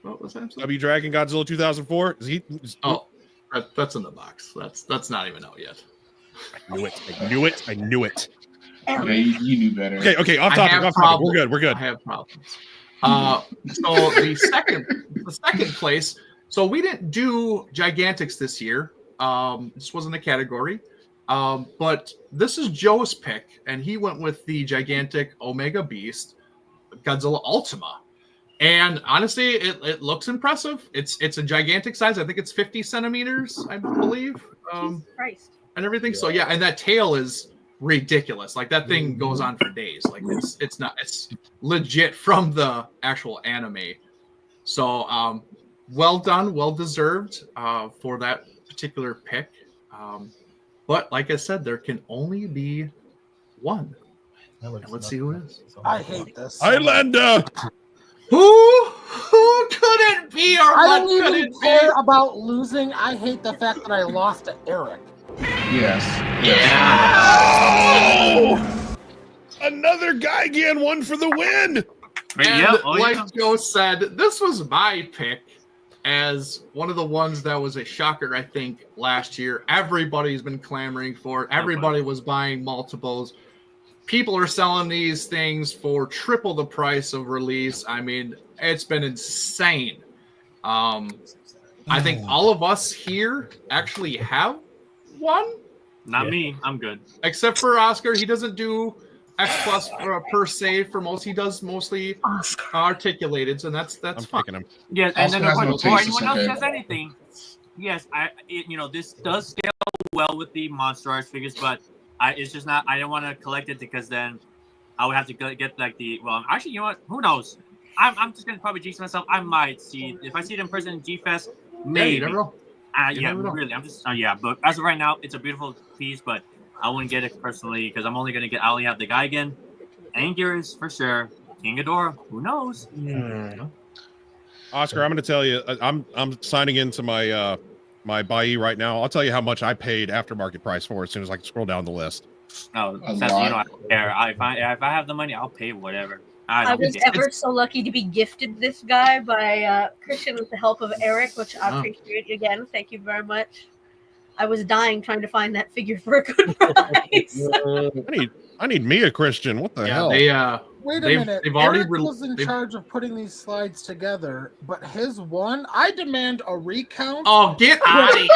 What was that? W Dragon Godzilla 2004? Oh, that's in the box. That's not even out yet. I knew it. Yeah, you knew better. Okay. Off I topic. have We're good. I have problems. So the second place. So we didn't do Gigantics this year. This wasn't a category. But this is Joe's pick, and he went with the gigantic Omega Beast, Godzilla Ultima. And honestly, it looks impressive. It's a gigantic size. I think it's 50 centimeters, I believe. Christ. And everything. So yeah, and that tail is ridiculous. Like that thing goes on for days. Like it's legit from the actual anime. So well done, well deserved for that particular pick. But like I said, there can only be one. And let's see who it is. I hate this. Highlander. Who could it be, or I what don't could even it care be? about losing. I hate the fact that I lost to Eric. Yes. Oh! Another Gigan one for the win. And like Joe said, this was my pick as one of the ones that was a shocker, I think, last year. Everybody's been clamoring for it. Everybody was buying multiples. People are selling these things for triple the price of release. I mean, it's been insane. I think all of us here actually have one. Not me. I'm good. Except for Oscar. He doesn't do X Plus per se for most. He does mostly articulated, and that's fine. Yes, and then Oscar has no before taste, anyone it's else okay. says anything, yes, this does scale well with the Monster Arts figures, but it's just not. I don't want to collect it because then I would have to get like the. Well, actually, you know what? Who knows? I'm just gonna probably jinx myself. I might see if I see it in person in G-Fest. Maybe. you never know. Yeah, really. I'm just. But as of right now, it's a beautiful piece, but I wouldn't get it personally because I'm only gonna get. I only have the Gigan, Anguirus for sure. King Ghidorah. Who knows? Oscar, I'm going to tell you, I'm signing into my my buy right now. I'll tell you how much I paid aftermarket price for it as soon as I can scroll down the list. No, A I lot. don't care. If I have the money, I'll pay whatever. I was ever so lucky to be gifted this guy by Christian with the help of Eric, which I appreciate again. Thank you very much. I was dying trying to find that figure for a good price. I need me a Christian. What the hell? Wait a They've- minute. they've already Eric re- was in they've- charge of putting these slides together, but his one, I demand a recount. Oh, get out of here!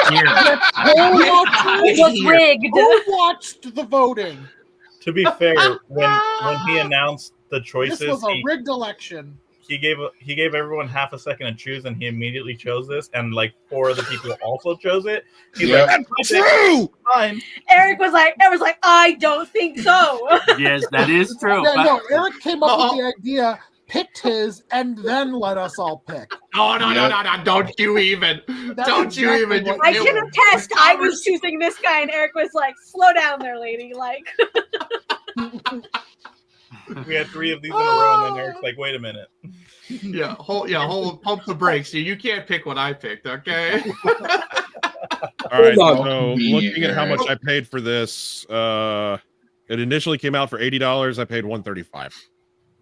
It was rigged. Who watched the voting? To be fair, when he announced the choices, This was a rigged election. he gave everyone half a second to choose, and he immediately chose this, and like 4 of the people also chose it. He's Yeah. like, That's true. fine. Eric was like, I don't think so. Yes, that is true. Yeah, but- no, Eric came up with the idea, picked his, and then let us all pick. No, don't you even. That's Don't you exactly even. what- I can attest. I was choosing this guy, and Eric was like, "Slow down, there, lady." Like, We had 3 of these in a row, and then Eric's like, "Wait a minute." Hold, pump the brakes. You can't pick what I picked, okay? All right, Hold on. so looking at how much I paid for this, it initially came out for $80. I paid $135.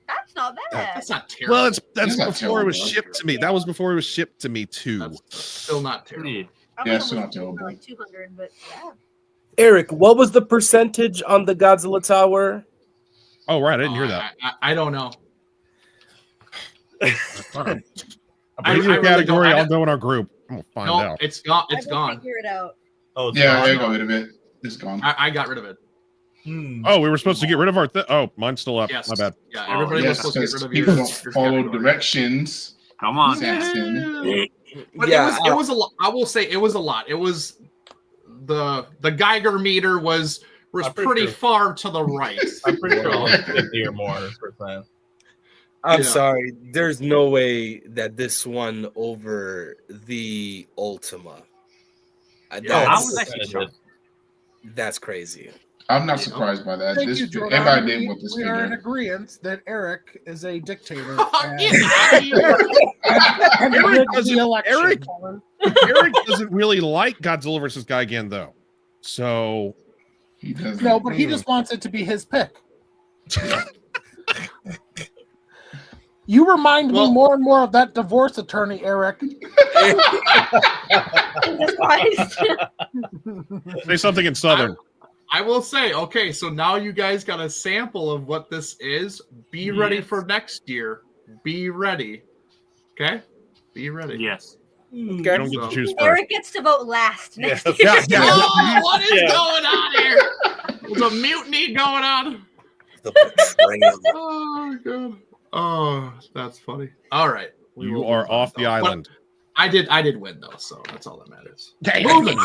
that's not bad. That's not terrible. Well, that's That's not before it was terrible. shipped to me. That was before it was shipped to me too. That's still not terrible. Need. Yeah, it's not terrible. Like 200, but yeah. Eric, what was the percentage on the Godzilla Tower? Oh, right, I didn't hear that. I don't know. Bring I your really category. don't- I'll go in our group. I'm gonna find No, out. it's gone. It's I will gone. Figure it out. Oh, it's Yeah, gone. I got rid of it. It's gone. I got rid of it. Oh, we were supposed to get rid of our. Oh, mine's still up. Yes. My bad. Yeah, everybody was Yes, supposed to get because rid of people your don't follow category. directions. Come on. Saxton. But Yeah, it was a lot. I will say it was a lot. It was the Geiger meter was I'm pretty pretty sure. far to the right. I'm pretty sure like 50 or more percent. I'm Yeah. sorry. There's no way that this won over the Ultima. I That's, was actually shocked. that's crazy. I'm not surprised by that. Thank This, you, Jordan. everybody did with this we are in figure. agreement that Eric is a dictator. Get and- out of here. and Eric rigged doesn't- the election. Eric- Eric doesn't really like Godzilla versus Gigan though. So He doesn't. No, but he just wants it to be his pick. You remind Well- me more and more of that divorce attorney, Eric. Jesus Christ. say something in Southern. I will say, okay, so now you guys got a sample of what this is. Be ready Yes. for next year. Be ready. Okay? Be ready. Yes. You don't get to choose first. Eric gets to vote last. Next year. Oh, what is going on here? There's a mutiny going on. The betrayal. Oh, God. Oh, that's funny. All right. You are off the island. I did win, though, so that's all that matters. Moving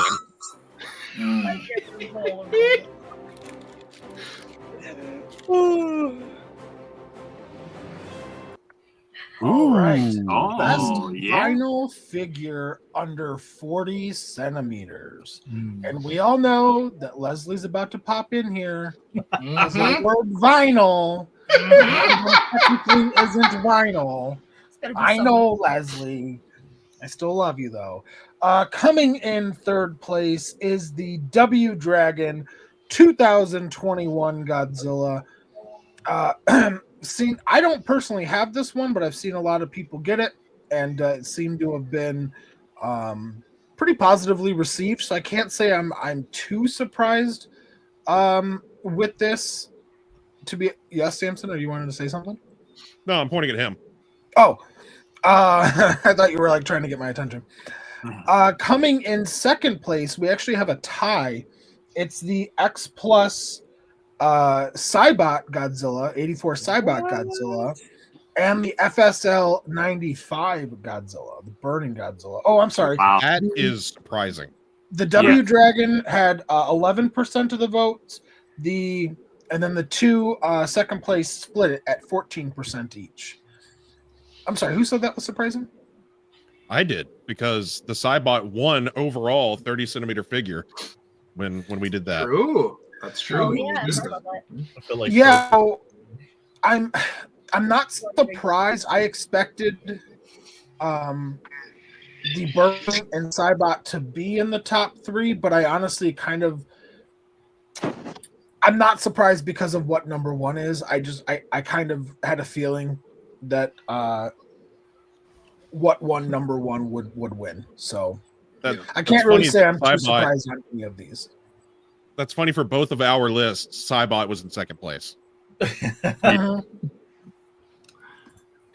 All right. Oh, Best yeah. final figure under 40 centimeters. And we all know that Leslie's about to pop in here. Because the word vinyl technically isn't vinyl. I know, Leslie. I still love you, though. Coming in third place is the W Dragon 2021 Godzilla. I don't personally have this one, but I've seen a lot of people get it, and it seemed to have been pretty positively received. So I can't say I'm too surprised with this. Yes, Samson, or you wanted to say something? No, I'm pointing at him. Oh, I thought you were like trying to get my attention. Coming in second place, we actually have a tie. It's the X Plus Cybot Godzilla, 84 Cybot Godzilla, and the FSL 95 Godzilla, the Burning Godzilla. Oh, I'm sorry. Wow. That is surprising. The W Dragon had 11% of the votes. And then the two second place split it at 14% each. I'm sorry, who said that was surprising? I did, because the Cybot won overall 30 centimeter figure when we did that. True. That's true. Oh, yeah. I feel like I'm not surprised. I expected the Burning and Cybot to be in the top three, but I honestly I'm not surprised because of what number one is. I kind of had a feeling that what number one would win. So I can't really say I'm too surprised on any of these. That's funny, for both of our lists, Cybot was in second place.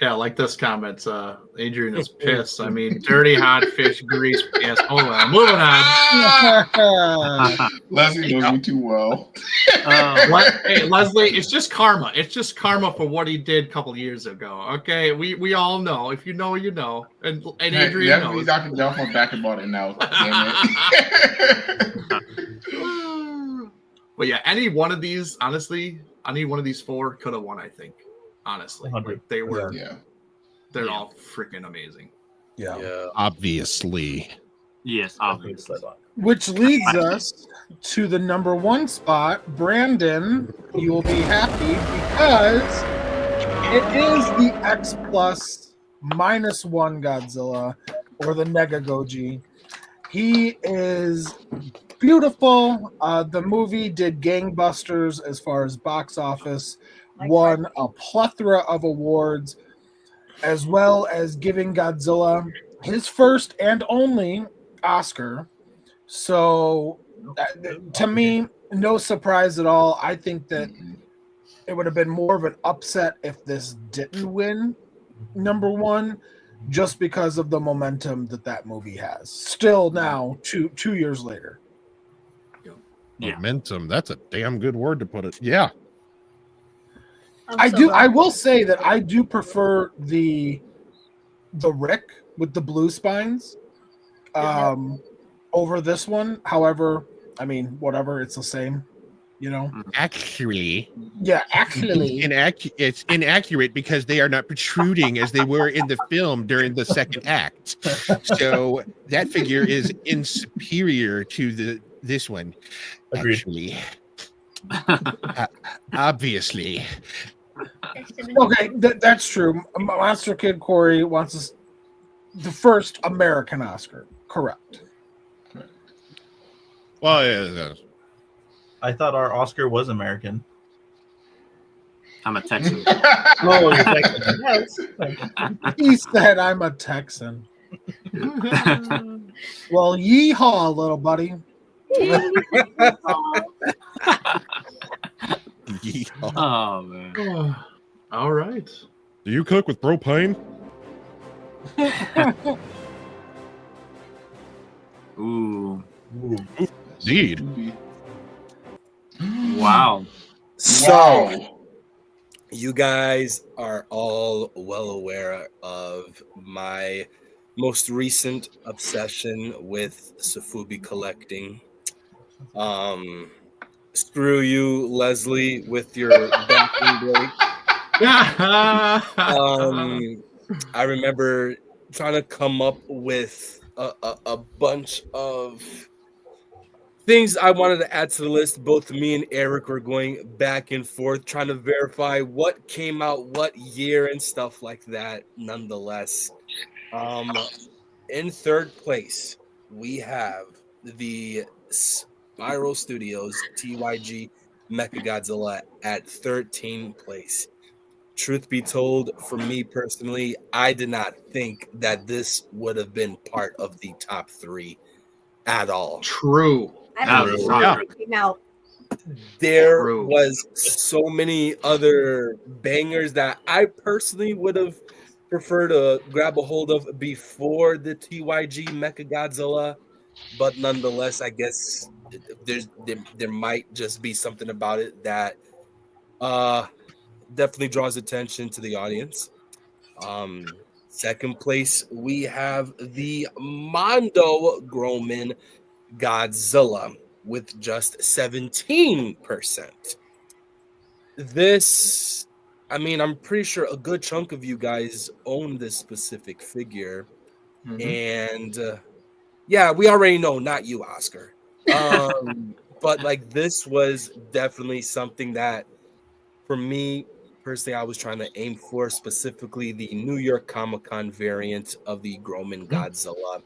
Yeah, like this comment. Adrian is pissed. I mean, dirty hot fish grease piss. Hold on, moving on. Leslie knows me too well. Hey, Leslie, it's just karma. It's just karma for what he did a couple years ago. Okay, we all know. If you know, you know. And Adrian knows. He's not gonna get off my back about it now. Damn it. But yeah, any one of these, honestly, any one of these four could have won. I think. Honestly, like they were. Yeah. They're all freaking amazing. Yeah. Obviously. Yes, obviously. Which leads us to the number one spot. Brandon, you will be happy because it is the X Plus -1 Godzilla, or the Mega Goji. He is beautiful. The movie did gangbusters as far as box office, won a plethora of awards, as well as giving Godzilla his first and only Oscar. So to me, no surprise at all. I think that it would have been more of an upset if this didn't win number one, just because of the momentum that movie has. Still now, two years later. Momentum. That's a damn good word to put it. Yeah. I will say that I do prefer the Rick with the blue spines over this one. However, I mean, whatever, it's the same, you know. Actually, it's inaccurate because they are not protruding as they were in the film during the second act. So that figure is inferior to this one. Actually, obviously. Okay, that's true. Monster Kid Corey wants the first American Oscar. Correct. Well, yeah. I thought our Oscar was American. I'm a Texan. Oh, you're Texan. Yes. He said, "I'm a Texan." Well, yeehaw, little buddy. Oh man. All right. Do you cook with propane? Ooh. Indeed. Wow. So, you guys are all well aware of my most recent obsession with Sofubi collecting. Screw you, Leslie, with your bathroom break. I remember trying to come up with a bunch of things I wanted to add to the list. Both me and Eric were going back and forth trying to verify what came out what year and stuff like that. Nonetheless, in third place, we have the Spiral Studios TYG Mechagodzilla at 13th place. Truth be told, for me personally, I did not think that this would have been part of the top 3 at all. True. There was so many other bangers that I personally would have preferred to grab a hold of before the TYG Mechagodzilla, but nonetheless, I guess there might just be something about it that definitely draws attention to the audience. Second place, we have the Mondo Groman Godzilla with just 17%. This, I mean, I'm pretty sure a good chunk of you guys own this specific figure. And yeah, we already know, not you, Oscar. But like, this was definitely something that, for me personally, I was trying to aim for, specifically the New York Comic-Con variant of the Groman Godzilla.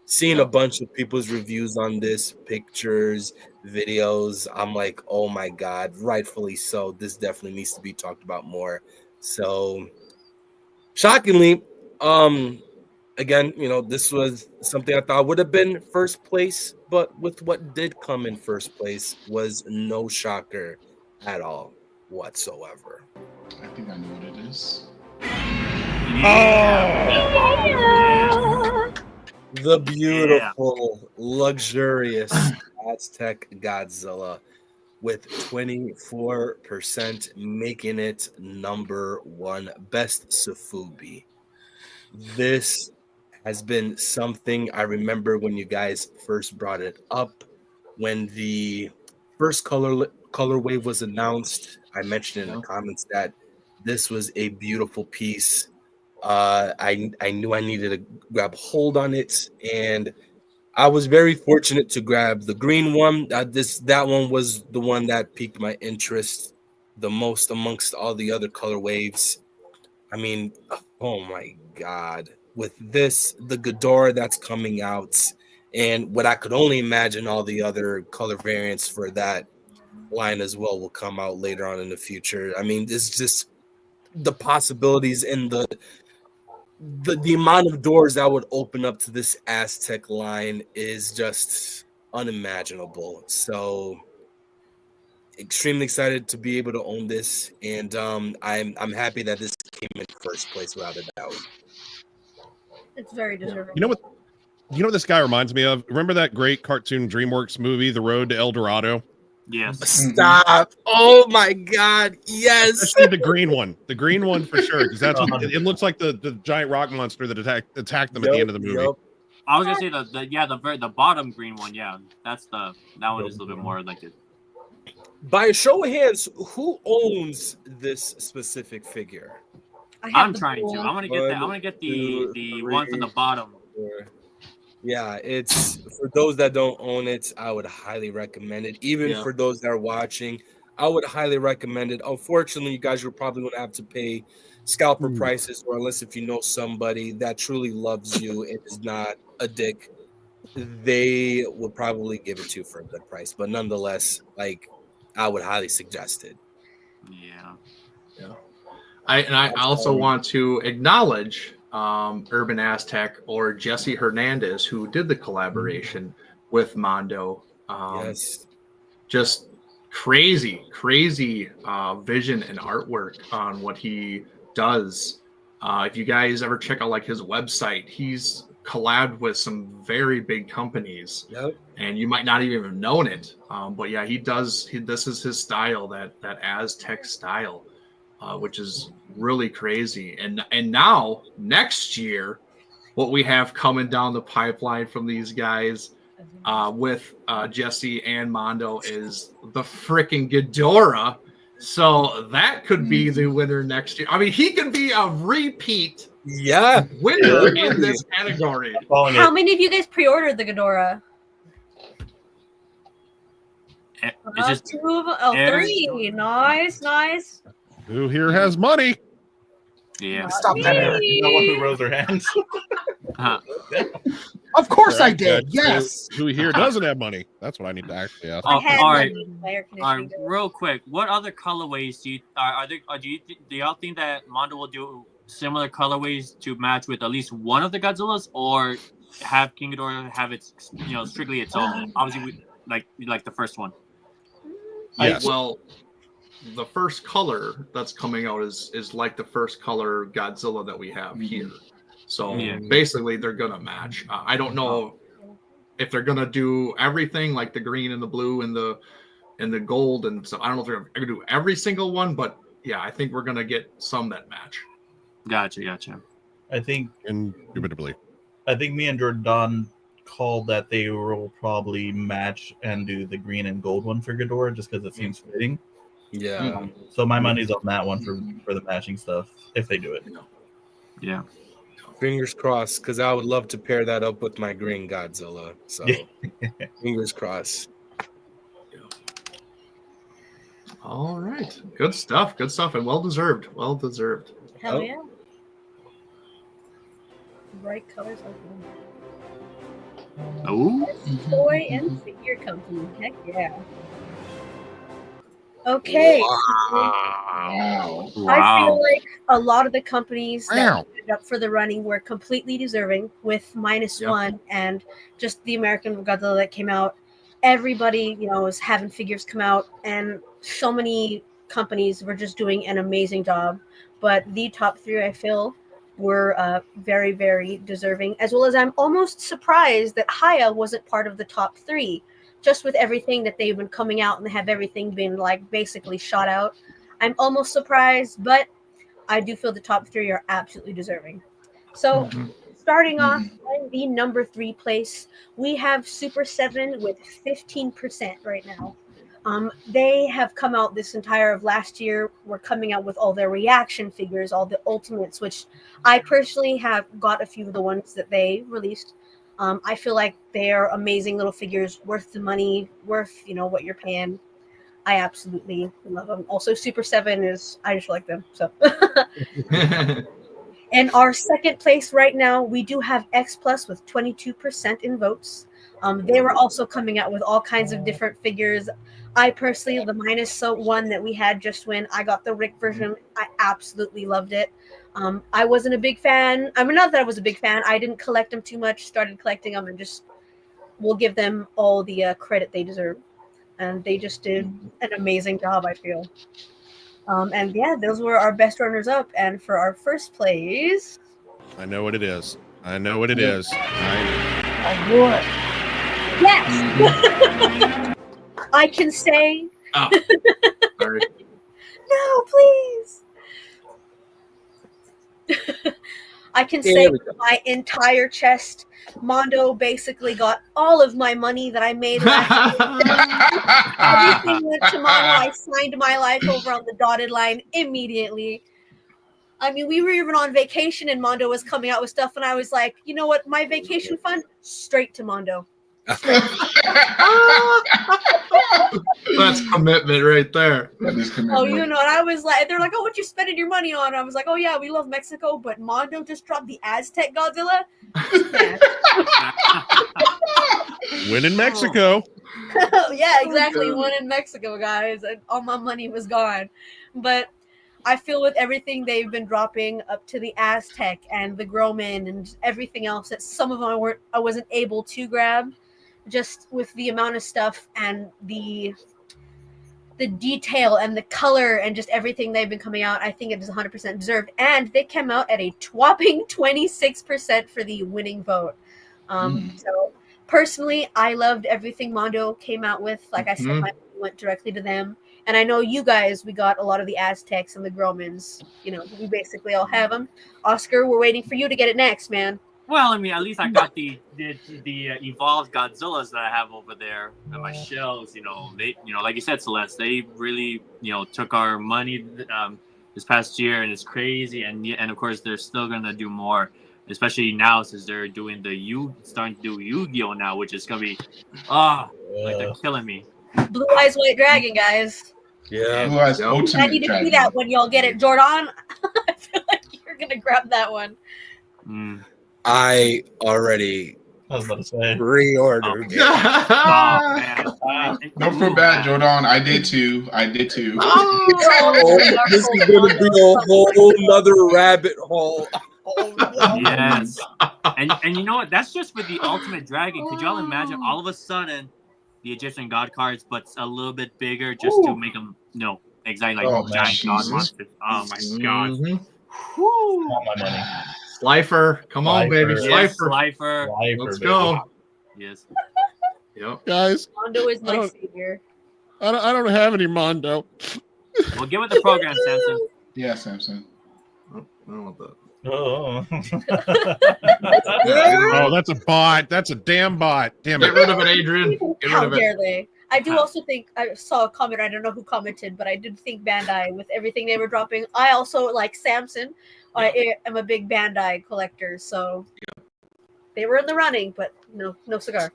Seeing a bunch of people's reviews on this, pictures, videos, I'm like, oh my God, rightfully so. This definitely needs to be talked about more. So, shockingly, again, you know, this was something I thought would have been first place, but with what did come in first place was no shocker at all whatsoever. I think I know what it is. The beautiful, luxurious Aztec Godzilla with 24%, making it number 1 best Sofubi. This has been something I remember when you guys first brought it up. When the first color wave was announced, I mentioned in the comments that this was a beautiful piece. I knew I needed to grab hold on it, and I was very fortunate to grab the green one. That one was the one that piqued my interest the most amongst all the other color waves. I mean, oh my God. With this, the Ghidorah that's coming out, and what I could only imagine all the other color variants for that line as well will come out later on in the future. I mean, it's just the possibilities and the amount of doors that would open up to this Aztec line is just unimaginable. So extremely excited to be able to own this, and I'm happy that this came in first place without a doubt. It's very deserving. You know what this guy reminds me of? Remember that great cartoon DreamWorks movie, The Road to El Dorado? Yes. Stop. Oh my God. Yes. Especially the green one. The green one for sure. Because that's what it looks like, the giant rock monster that attacked them at the end of the movie. I was gonna say the bottom green one. Yeah, that one is a little bit more like it. By a show of hands, who owns this specific figure? I'm trying to. I want to get that. I want to get the one from the bottom. Yeah, it's for those that don't own it, I would highly recommend it. Even for those that are watching, I would highly recommend it. Unfortunately, you guys are probably going to have to pay scalper prices, or unless if you know somebody that truly loves you and is not a dick, they would probably give it to you for a good price. But nonetheless, like, I would highly suggest it. Yeah. I also want to acknowledge Urban Aztec, or Jesse Hernandez, who did the collaboration with Mondo. Yes. Just crazy vision and artwork on what he does. If you guys ever check out like his website, he's collabed with some very big companies. Yep. And you might not even have known it. But yeah, this is his style, that Aztec style, which is really crazy. And now next year, what we have coming down the pipeline from these guys with Jesse and Mondo is the freaking Ghidorah. So that could be the winner next year. I mean, he could be a repeat winner in this category. How many of you guys pre-ordered the Ghidorah? Just 2 of them. Oh, 3. Nice. Who here has money? Yeah. Stop that, Eric. No one who rose their hands. Of course I Right, did. good. Yes. Who here doesn't have money? That's what I need to actually ask. All right. All right, real quick, what other colorways do y'all think that Mondo will do similar colorways to match with at least one of the Godzillas, or have King Ghidorah have its strictly its own? Obviously, like the first one. Yes. Well, the first color that's coming out is like the first color Godzilla that we have here. So basically, they're gonna match. I don't know if they're gonna do everything like the green and the blue and the gold and so. I don't know if they're gonna do every single one, but yeah, I think we're gonna get some that match. Gotcha. I think indubitably. I think me and Jordan called that they will probably match and do the green and gold one for Ghidorah just because it seems fitting. Yeah. So my money's on that one for the matching stuff if they do it. Yeah. Fingers crossed, because I would love to pair that up with my green Godzilla. So fingers crossed. All right, good stuff, and well deserved. Hell yeah. Bright colors like Oh. toy and figure company. Heck yeah. Okay. Wow. I feel like a lot of the companies that Wow. ended up for the running were completely deserving with -1 and just the American Godzilla that came out. Everybody, was having figures come out, and so many companies were just doing an amazing job. But the top 3, I feel, were very, very deserving, as well as I'm almost surprised that Haya wasn't part of the top 3. Just with everything that they've been coming out and they have everything been basically shot out. I'm almost surprised, but I do feel the top 3 are absolutely deserving. So starting off in the number 3 place, we have Super 7 with 15% right now. They have come out this entire of last year. We're coming out with all their reaction figures, all the ultimates, which I personally have got a few of the ones that they released. I feel like they're amazing little figures, worth the money, worth what you're paying. I absolutely love them. Also, Super 7 I just like them. So, in our second place right now, we do have X Plus with 22% in votes. They were also coming out with all kinds of different figures. I personally, the -1 that we had just when I got the Rick version, I absolutely loved it. I wasn't a big fan. I mean, not that I was a big fan. I didn't collect them too much, started collecting them, and just will give them all the credit they deserve. And they just did an amazing job, I feel. And yeah, those were our best runners up. And for our first place... I know what it is. I know what it is. I knew it. Yes! I can say... Oh, sorry. No, please! I can say with my entire chest, Mondo basically got all of my money that I made last year. Everything went to Mondo. I signed my life over on the dotted line immediately. I mean, we were even on vacation and Mondo was coming out with stuff, and I was like, you know what? My vacation fund, straight to Mondo. That's commitment right there. That is commitment. Oh, and I was like, they're like, oh, what you spending your money on? I was like, oh yeah, we love Mexico, but Mondo just dropped the Aztec Godzilla. Win in Mexico. Yeah, exactly. One in Mexico, guys. And all my money was gone. But I feel with everything they've been dropping up to the Aztec and the Groman and everything else that some of them I wasn't able to grab, just with the amount of stuff and the the detail and the color and just everything they've been coming out, I think it is 100% deserved. And they came out at a whopping 26% for the winning vote. So personally, I loved everything Mondo came out with. Like I said, my went directly to them. And I know you guys, we got a lot of the Aztecs and the Gromans. You know, we basically all have them. Oscar, we're waiting for you to get it next, man. Well, I mean, at least I got the evolved Godzillas that I have over there on my shelves. You know, they, you know, like you said, Celeste, they really, you know, took our money this past year, and it's crazy. And of course, they're still gonna do more, especially now since they're doing starting to do Yu-Gi-Oh now, which is gonna be like they're killing me. Blue Eyes White Dragon, guys. Yeah. Blue Eyes I Ultimate need to Dragon. see that when y'all get it, Jordan. I feel like you're gonna grab that one. I already pre-ordered. Don't feel bad, Jordan. I did too. This is gonna be a whole nother rabbit hole. Yes. And you know what? That's just with the Ultimate Dragon. Could y'all imagine all of a sudden the Egyptian god cards, but a little bit bigger, just to make them, exactly like giant god monsters. Oh my god. Want my money. Slifer, come on, baby, Yes, Slifer. Slifer. Let's baby. go. Yes. Yep. Guys, Mondo is my savior. I don't have any Mondo. Well, get with the program, Samson. Yeah, Samson. I don't want that. Oh. Oh, that's a bot. That's a damn bot. Damn it. Get rid of it, Adrian. Get How rid of it. dare they? I do also think I saw a comment. I don't know who commented, but I did think Bandai with everything they were dropping. I also like Samson. I am a big Bandai collector, so they were in the running, but no cigar.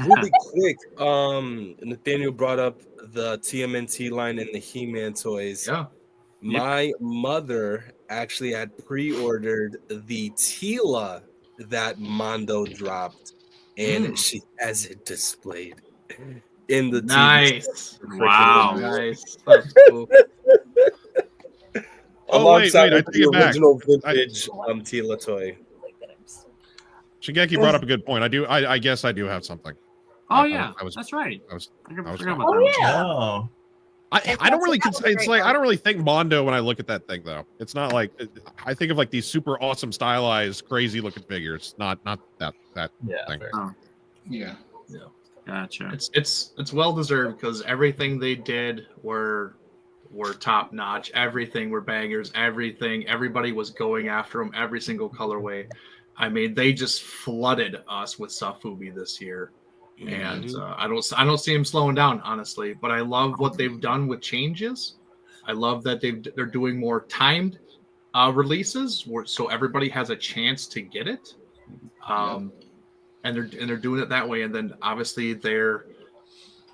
Really quick, Nathaniel brought up the TMNT line and the He-Man toys. Yeah. My mother actually had pre-ordered the Tila that Mondo dropped, and she has it displayed in the Nice. Wow. Nice. That's cool. Alongside I with take the it back. original vintage Tila toy. Shigeki brought up a good point. I guess I do have something. Oh yeah, I was- that's right. I was forgot fine. about that. Yeah. I don't really I don't really think Mondo when I look at that thing though. It's not like I think of like these super awesome stylized crazy looking figures, not that thing. Yeah. Gotcha. It's well deserved because everything they did were top notch. Everything were bangers. Everybody was going after them. Every single colorway. I mean, they just flooded us with Safubi this year, and I don't see them slowing down, honestly. But I love what they've done with changes. I love that they're doing more timed releases, so everybody has a chance to get it. And they're doing it that way. And then obviously their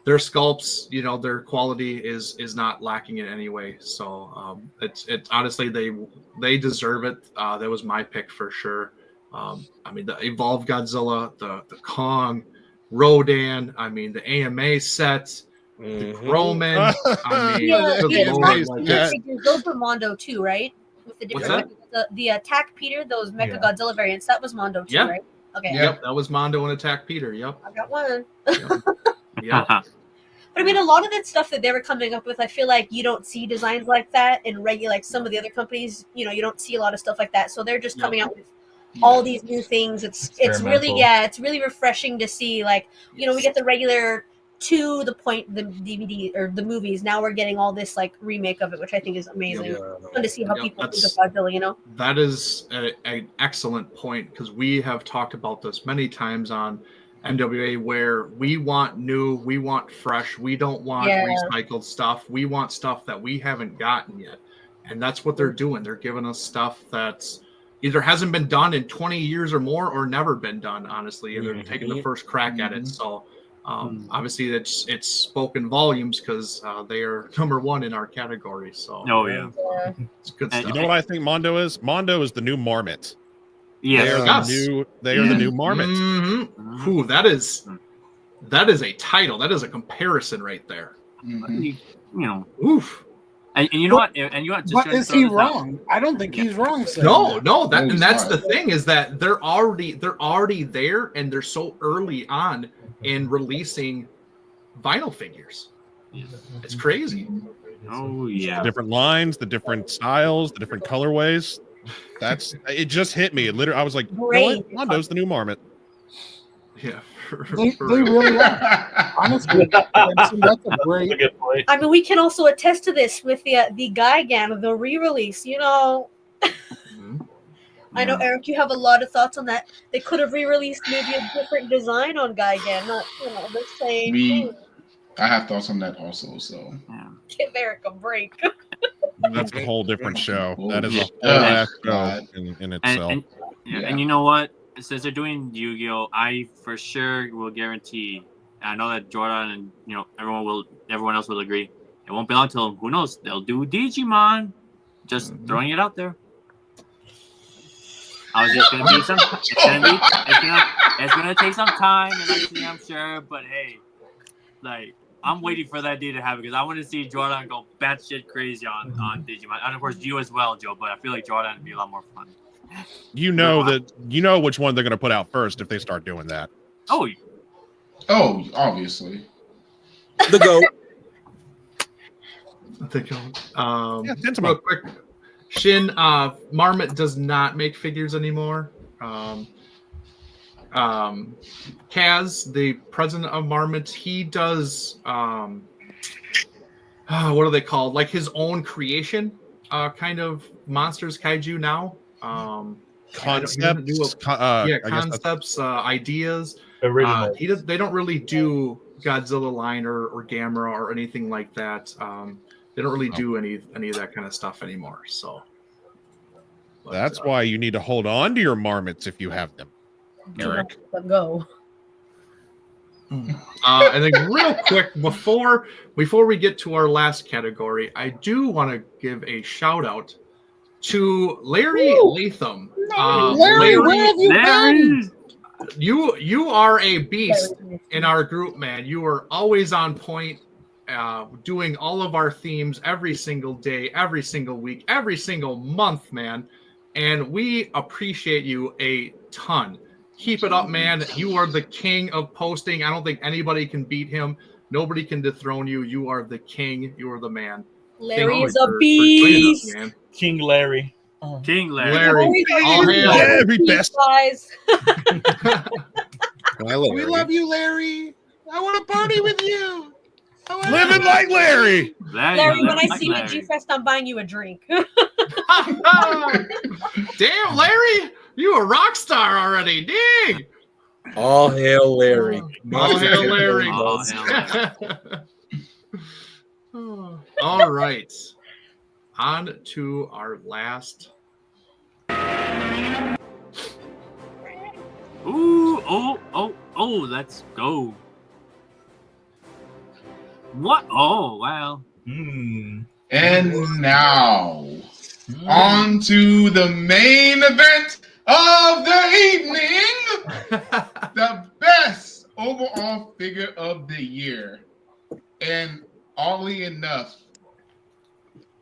sculpts, their quality is not lacking in any way. So it's honestly they deserve it. That was my pick for sure. I mean, the Evolved Godzilla, the Kong, Rodan, I mean, the AMA set, the Roman. I mean, those were Mondo too, right? With the different the Attack Peter, those Mecha Godzilla variants, that was Mondo too, right? Okay. Yep, that was Mondo and Attack Peter. Yep. I got one. Yeah. But I mean, a lot of that stuff that they were coming up with, I feel like you don't see designs like that in regular, like some of the other companies. You don't see a lot of stuff like that. So they're just coming out with all these new things. It's really refreshing to see. Like, we get the regular to the point, the DVD or the movies. Now we're getting all this like remake of it, which I think is amazing. Fun to see how people think of Godzilla. That is an excellent point because we have talked about this many times on MWA, where we want new, we want fresh, we don't want recycled stuff. We want stuff that we haven't gotten yet, and that's what they're doing. They're giving us stuff that's either hasn't been done in 20 years or more, or never been done. Honestly, and they're taking the first crack at it. So. Obviously, it's spoken volumes because they are number one in our category. So, it's good stuff. You know what I think Mondo is? Mondo is the new Marmot. Yeah, they are the new Marmot. Mm-hmm. Ooh, that is a title. That is a comparison right there. Oof. And you know what? And you know what? But is he wrong? I don't think he's wrong. No. That's the thing is that they're already there, and they're so early on in releasing vinyl figures. It's crazy. Oh The yeah. different lines, the different styles, the different colorways. It just hit me. Literally, I was like, you know what? Mondo's the new Marmot. Yeah. They really are. Honestly, that's a great. Good point. I mean, we can also attest to this with the Gigan, the re-release. You know, I know Eric, you have a lot of thoughts on that. They could have re-released maybe a different design on Gigan, not the same thing. I have thoughts on that also. So Give Eric a break. That's a whole different show. That is a whole Oh, ass show God. in itself. And you know what? Since they're doing Yu-Gi-Oh, I for sure will guarantee. I know that Jordan and everyone else will agree. It won't be long till who knows they'll do Digimon. Just throwing it out there. I was just gonna be some. It's gonna take some time, and I'm sure. But hey, like I'm waiting for that day to happen because I want to see Jordan go batshit crazy on Digimon, and of course you as well, Joe. But I feel like Jordan would be a lot more fun. You know which one they're going to put out first if they start doing that. Oh, obviously. The GOAT. The GOAT. Real quick, Shin, Marmot does not make figures anymore. Kaz, the president of Marmot, he does what are they called? Like his concepts, kind of monsters kaiju now. Concepts, ideas. They don't really do Godzilla line or Gamera or anything like that. They don't really do any of that kind of stuff anymore. So that's why you need to hold on to your Marmots if you have them, Eric. Let go. And then real quick before we get to our last category, I do want to give a shout out to Larry Latham. Larry, where have you been? You are a beast in our group, man. You are always on point, doing all of our themes every single day, every single week, every single month, man. And we appreciate you a ton. Keep it up, man. You are the king of posting. I don't think anybody can beat him. Nobody can dethrone you. You are the king. You are the man. Larry is a beast. Man. King Larry. King Larry. Larry. All hail. Larry best. Guys. We love you, Larry. I want to party with you. Living like Larry. Larry, when I see you at G-Fest, I'm buying you a drink. Damn, Larry. You a rock star already. Dang. All hail Larry. All hail Larry. All right. On to our last. Ooh, oh, let's go. What? Oh, wow. And now, on to the main event of the evening. The best overall figure of the year. And oddly enough,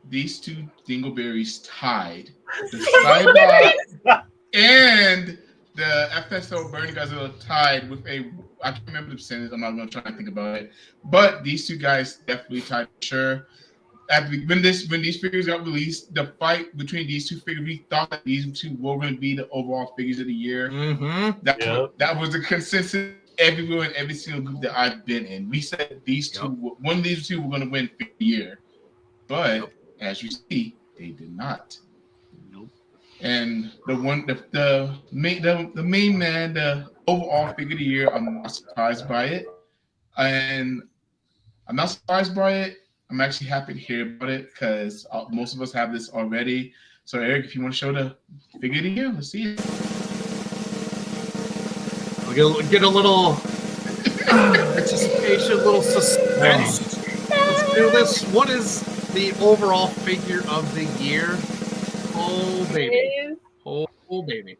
these two dingleberries tied. The Cyber and the FSO Burning Godzilla tied with I can't remember the percentage. I'm not going to try to think about it. But these two guys definitely tied for sure. When these figures got released, the fight between these two figures, we thought that these two were going to be the overall figures of the year. Mm-hmm. That was the consensus everywhere in every single group that I've been in. We said these two, one of these two were going to win for the year. But as you see, they did not. Nope. And the main man, the overall figure of the year, I'm not surprised by it. And I'm not surprised by it. I'm actually happy to hear about it because most of us have this already. So, Eric, if you want to show the figure of the year, let's see it. We'll get a little anticipation, a little suspense. Let's do this. What is the overall figure of the year? Oh, baby. Oh, baby.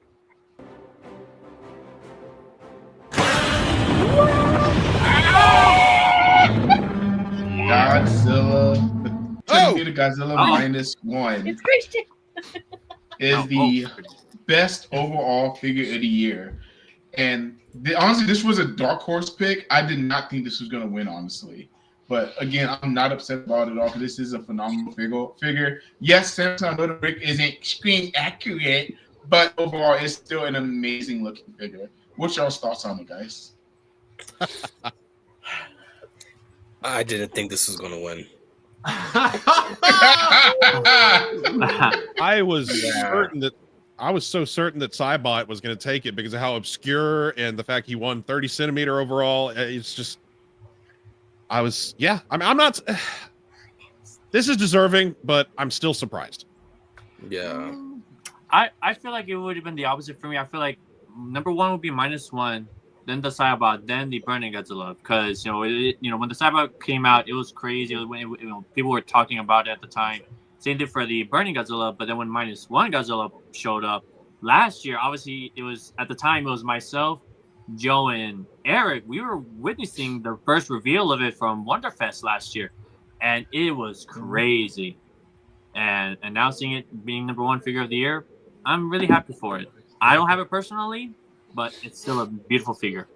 Godzilla. The Godzilla -1. It's Christian. Is the best overall figure of the year. And honestly, this was a dark horse pick. I did not think this was going to win, honestly. But again, I'm not upset about it all because this is a phenomenal figure. Yes, Samsung, I know the brick isn't screen accurate, but overall, it's still an amazing looking figure. What's y'all's thoughts on it, guys? I didn't think this was going to win. I was so certain that Cybot was going to take it because of how obscure and the fact he won 30 centimeter overall. It's just, I'm not. This is deserving, but I'm still surprised. Yeah. I feel like it would have been the opposite for me. I feel like number one would be -1, then the Cybot, then the Burning Godzilla. Because when the Cybot came out, it was crazy. It was people were talking about it at the time. Same thing for the Burning Godzilla. But then when -1 Godzilla showed up last year, obviously it was at the time it was myself, Joe, and Eric. We were witnessing the first reveal of it from Wonderfest last year, and it was crazy. And now seeing it being number one figure of the year, I'm really happy for it. I don't have it personally, but it's still a beautiful figure,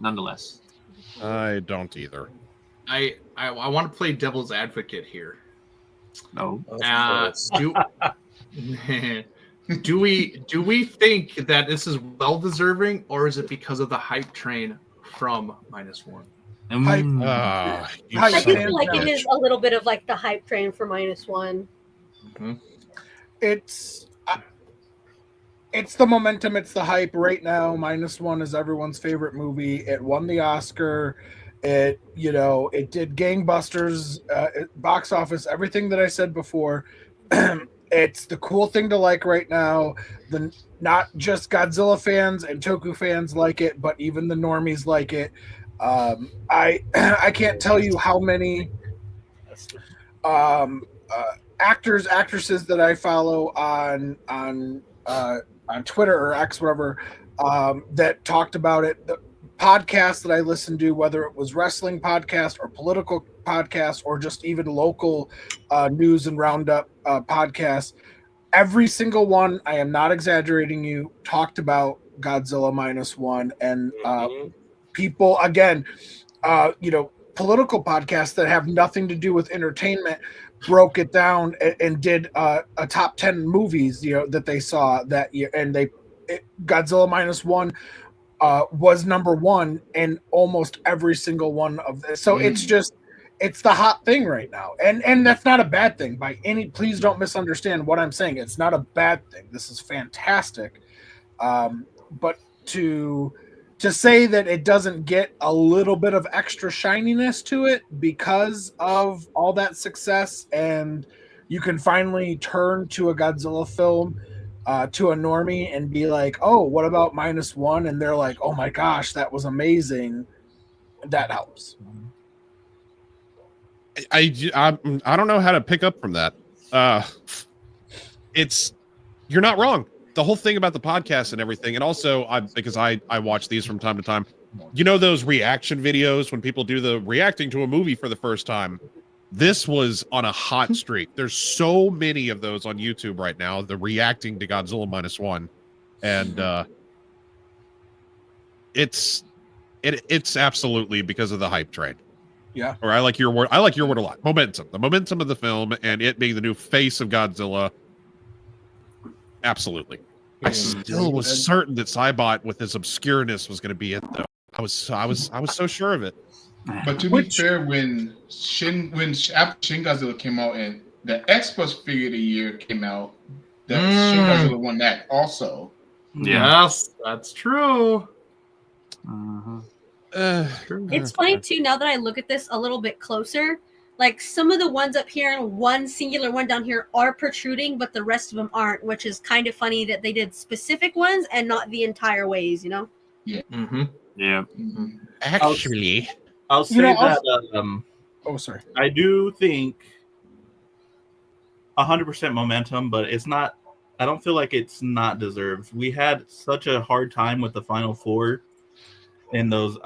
nonetheless. I don't either. I want to play devil's advocate here. No. Do we think that this is well deserving, or is it because of the hype train from -1? I do feel like it is a little bit of like the hype train for -1. Mm-hmm. It's the momentum, it's the hype right now. -1 is everyone's favorite movie. It won the Oscar. It did gangbusters, box office, everything that I said before. It's the cool thing to like right now. Not just Godzilla fans and Toku fans like it, but even the normies like it. I can't tell you how many actors, actresses that I follow on Twitter or X, whatever, that talked about it. The podcasts that I listened to, whether it was wrestling podcast or political podcast or just even local news and roundup podcasts, every single one, I am not exaggerating you, talked about Godzilla -1. And people, again, political podcasts that have nothing to do with entertainment broke it down and did a top 10 movies that they saw that year, and Godzilla -1 was number one in almost every single one of this. So it's the hot thing right now, and that's not a bad thing by any. Please don't misunderstand what I'm saying. It's not a bad thing. This is fantastic, but to say that it doesn't get a little bit of extra shininess to it because of all that success, and you can finally turn to a Godzilla film to a normie and be like, oh, what about -1? And they're like, oh my gosh, that was amazing. That helps. I don't know how to pick up from that. You're not wrong. The whole thing about the podcast and everything, and also because I watch these from time to time, those reaction videos when people do the reacting to a movie for the first time. This was on a hot streak. There's so many of those on YouTube right now, the reacting to Godzilla -1, and it's absolutely because of the hype train. Yeah. Or I like your word a lot. Momentum. The momentum of the film and it being the new face of Godzilla. Absolutely. I still was certain that Cybot with his obscureness was going to be it, though. I was so sure of it. But to be fair, when after Shin Godzilla came out and the X Plus figure of the year came out, that Shin Godzilla won that also. Yes, that's true. It's funny too, now that I look at this a little bit closer, like some of the ones up here and one singular one down here are protruding, but the rest of them aren't, which is kind of funny that they did specific ones and not the entire ways, Yeah. Yeah. Actually, I'll say that. Oh, sorry. I do think 100% momentum, but it's not. I don't feel like it's not deserved. We had such a hard time with the Final Four in those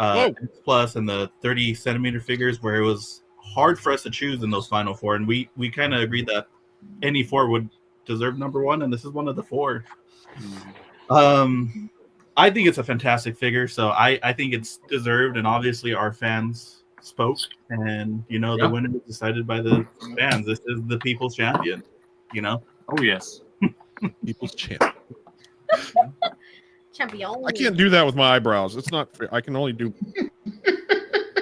Plus and the 30 centimeter figures, where it was hard for us to choose in those Final Four, and we kind of agreed that any four would deserve number one, and this is one of the four. I think it's a fantastic figure, so I think it's deserved, and obviously our fans spoke, and the winner was decided by the fans. This is the people's champion. Oh yes, people's champion. Champion. I can't do that with my eyebrows. It's not fair. I can only do.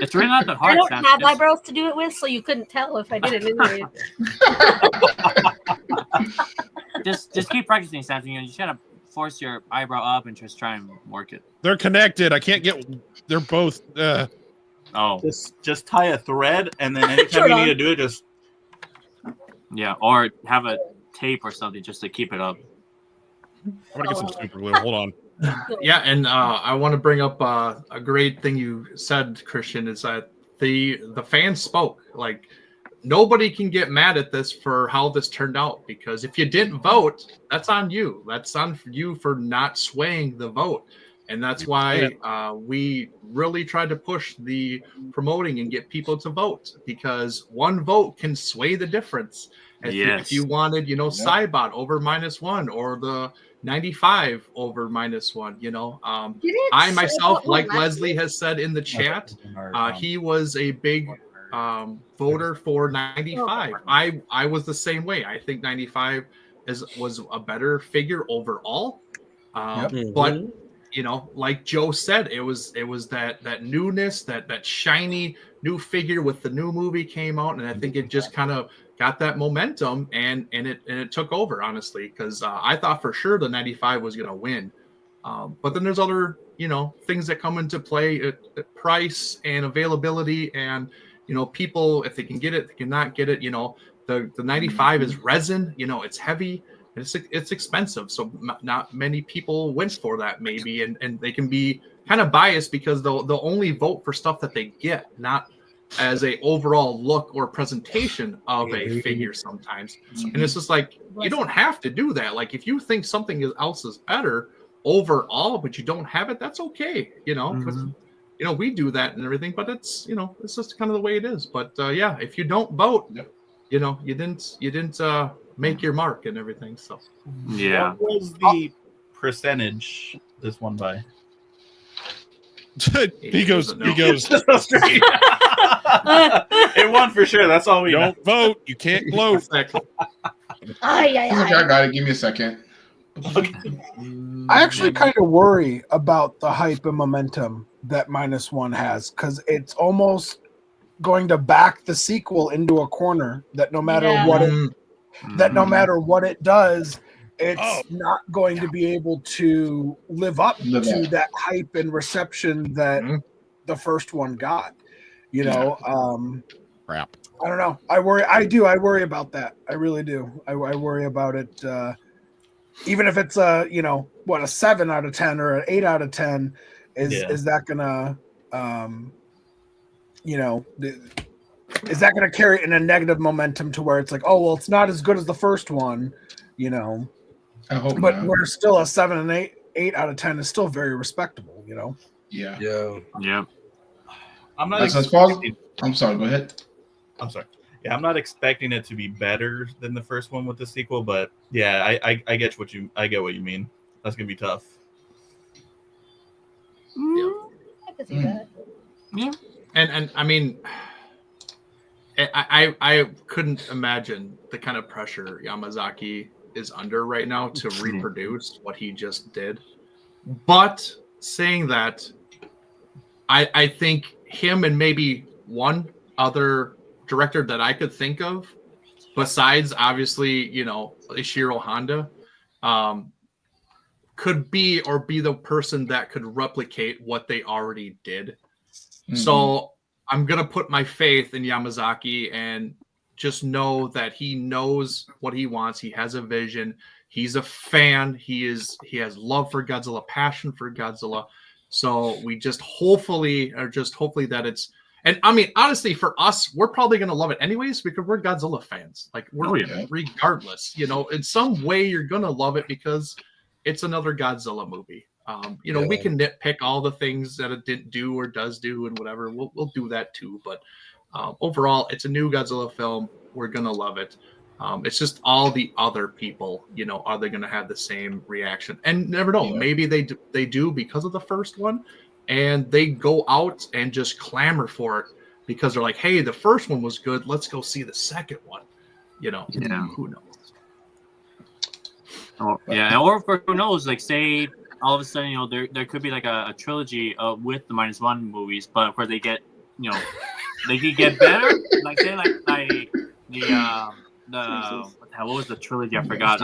It's really not that hard. I don't Sam. have Just- eyebrows to do it with, so you couldn't tell if I did it anyway. just keep practicing, Samson. You just gotta force your eyebrow up and just try and work it. They're connected. I can't get. They're both. Oh, just tie a thread, and then anytime you need to do it, just yeah, or have a tape or something just to keep it up. I'm gonna get some super glue. Hold on. Yeah, and I want to bring up a great thing you said, Christian, is that the fans spoke. Like, nobody can get mad at this for how this turned out, because if you didn't vote, that's on you. That's on you for not swaying the vote. And that's why we really tried to push the promoting and get people to vote, because one vote can sway the difference. If you wanted, Cybot over -1 or the 95 over -1, I myself, like Leslie has said in the chat, he was a big voter for 95. I was the same way. I think 95 was a better figure overall. But like Joe said, it was that newness, that shiny new figure with the new movie came out, and I think it just kind of got that momentum, and it took over, honestly, because I thought for sure the 95 was going to win. But then there's other things that come into play, price and availability, and people, if they can get it, they cannot get it. The 95 is resin, it's heavy. It's expensive, so not many people went for that, maybe, and they can be kind of biased because they'll only vote for stuff that they get, not as a overall look or presentation of a figure sometimes. And it's just like, you don't have to do that. Like, if you think something else is better overall, but you don't have it, that's okay. We do that and everything, but it's it's just kind of the way it is. But if you don't vote, you didn't make your mark and everything. So What was the percentage this one by? he goes. It won for sure. That's all we don't vote. You can't gloat. I got it. Give me a second. I actually kind of worry about the hype and momentum that -1 has, because it's almost going to back the sequel into a corner that no matter what it does, it's not going to be able to live up to that hype and reception that the first one got. Crap. I don't know. I worry about that. I really do. I worry about it. Even if it's a 7 out of 10 or an 8 out of 10, is that gonna is that gonna carry in a negative momentum to where it's like, oh well, it's not as good as the first one, I hope but not. we're still a 7 and 8 out of 10 is still very respectable, Yeah. I'm not. I'm sorry. Go ahead. I'm sorry. Yeah, I'm not expecting it to be better than the first one with the sequel, but yeah, I get what you mean. That's gonna be tough. I can see that. Yeah, and I mean, I couldn't imagine the kind of pressure Yamazaki is under right now to reproduce what he just did. But saying that, I think him and maybe one other director that I could think of, besides obviously Ishiro Honda, could be the person that could replicate what they already did. So I'm gonna put my faith in Yamazaki and just know that he knows what he wants. He has a vision. He's a fan. He has love for Godzilla, passion for Godzilla. So we just hopefully that it's. And I mean, honestly, for us, we're probably going to love it anyways because we're Godzilla fans. Like, regardless, in some way you're going to love it because it's another Godzilla movie. We can nitpick all the things that it didn't do or does do and whatever. We'll do that too. But overall, it's a new Godzilla film. We're going to love it. It's just all the other people, are they going to have the same reaction? And never know. Maybe they do because of the first one. And they go out and just clamor for it because they're like, hey, the first one was good. Let's go see the second one. You know, who knows? Oh, yeah, or who knows? Like, say all of a sudden, you know, there could be like a trilogy with the -1 movies, but of course they get, you know, they could get better. Like say like the what was the trilogy? I forgot.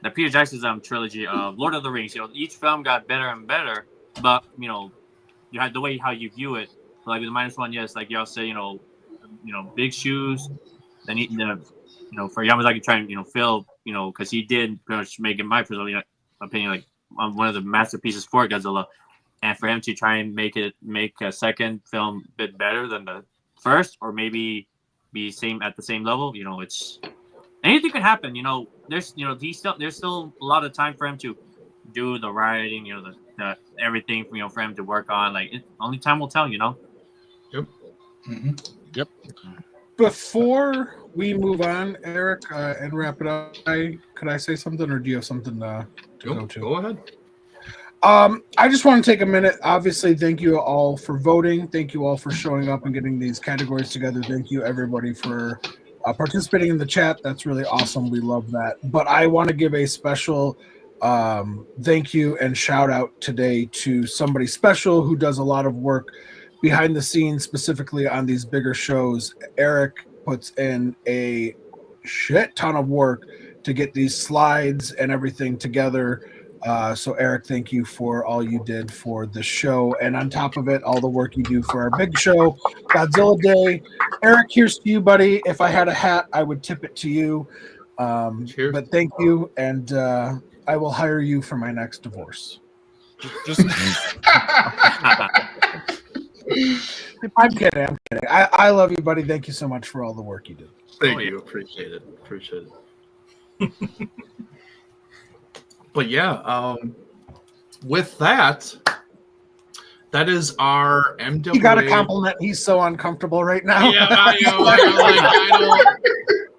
The Peter Jackson's trilogy of Lord of the Rings. You know, each film got better and better, but you know, you had the way how you view it. Like with the -1, yes, like y'all say, you know, big shoes. Then you know, for Yamazaki trying, you know, fill, you know, because he did pretty much make, in my personal opinion, like one of the masterpieces for Godzilla, and for him to try and make a second film a bit better than the first, or maybe be at the same level, you know, it's anything could happen. You know, there's still a lot of time for him to do the writing, you know, the everything, you know, for him to work on. Like only time will tell, you know. Yep. Mm-hmm. Yep. Before we move on, Eric, and wrap it up, could I say something, or do you have something to go to? Go ahead. I just want to take a minute. Obviously, thank you all for voting. Thank you all for showing up and getting these categories together. Thank you, everybody, for participating in the chat. That's really awesome. We love that. But I want to give a special thank you and shout out today to somebody special who does a lot of work behind the scenes, specifically on these bigger shows. Eric puts in a shit ton of work to get these slides and everything together. So Eric, thank you for all you did for the show. And on top of it, all the work you do for our big show, Godzilla Day. Eric, here's to you, buddy. If I had a hat, I would tip it to you. But thank you. And I will hire you for my next divorce. I'm kidding. I love you, buddy. Thank you so much for all the work you did. Thank you. Appreciate it. But yeah, with that is our MWA. You got a compliment. He's so uncomfortable right now. Yeah,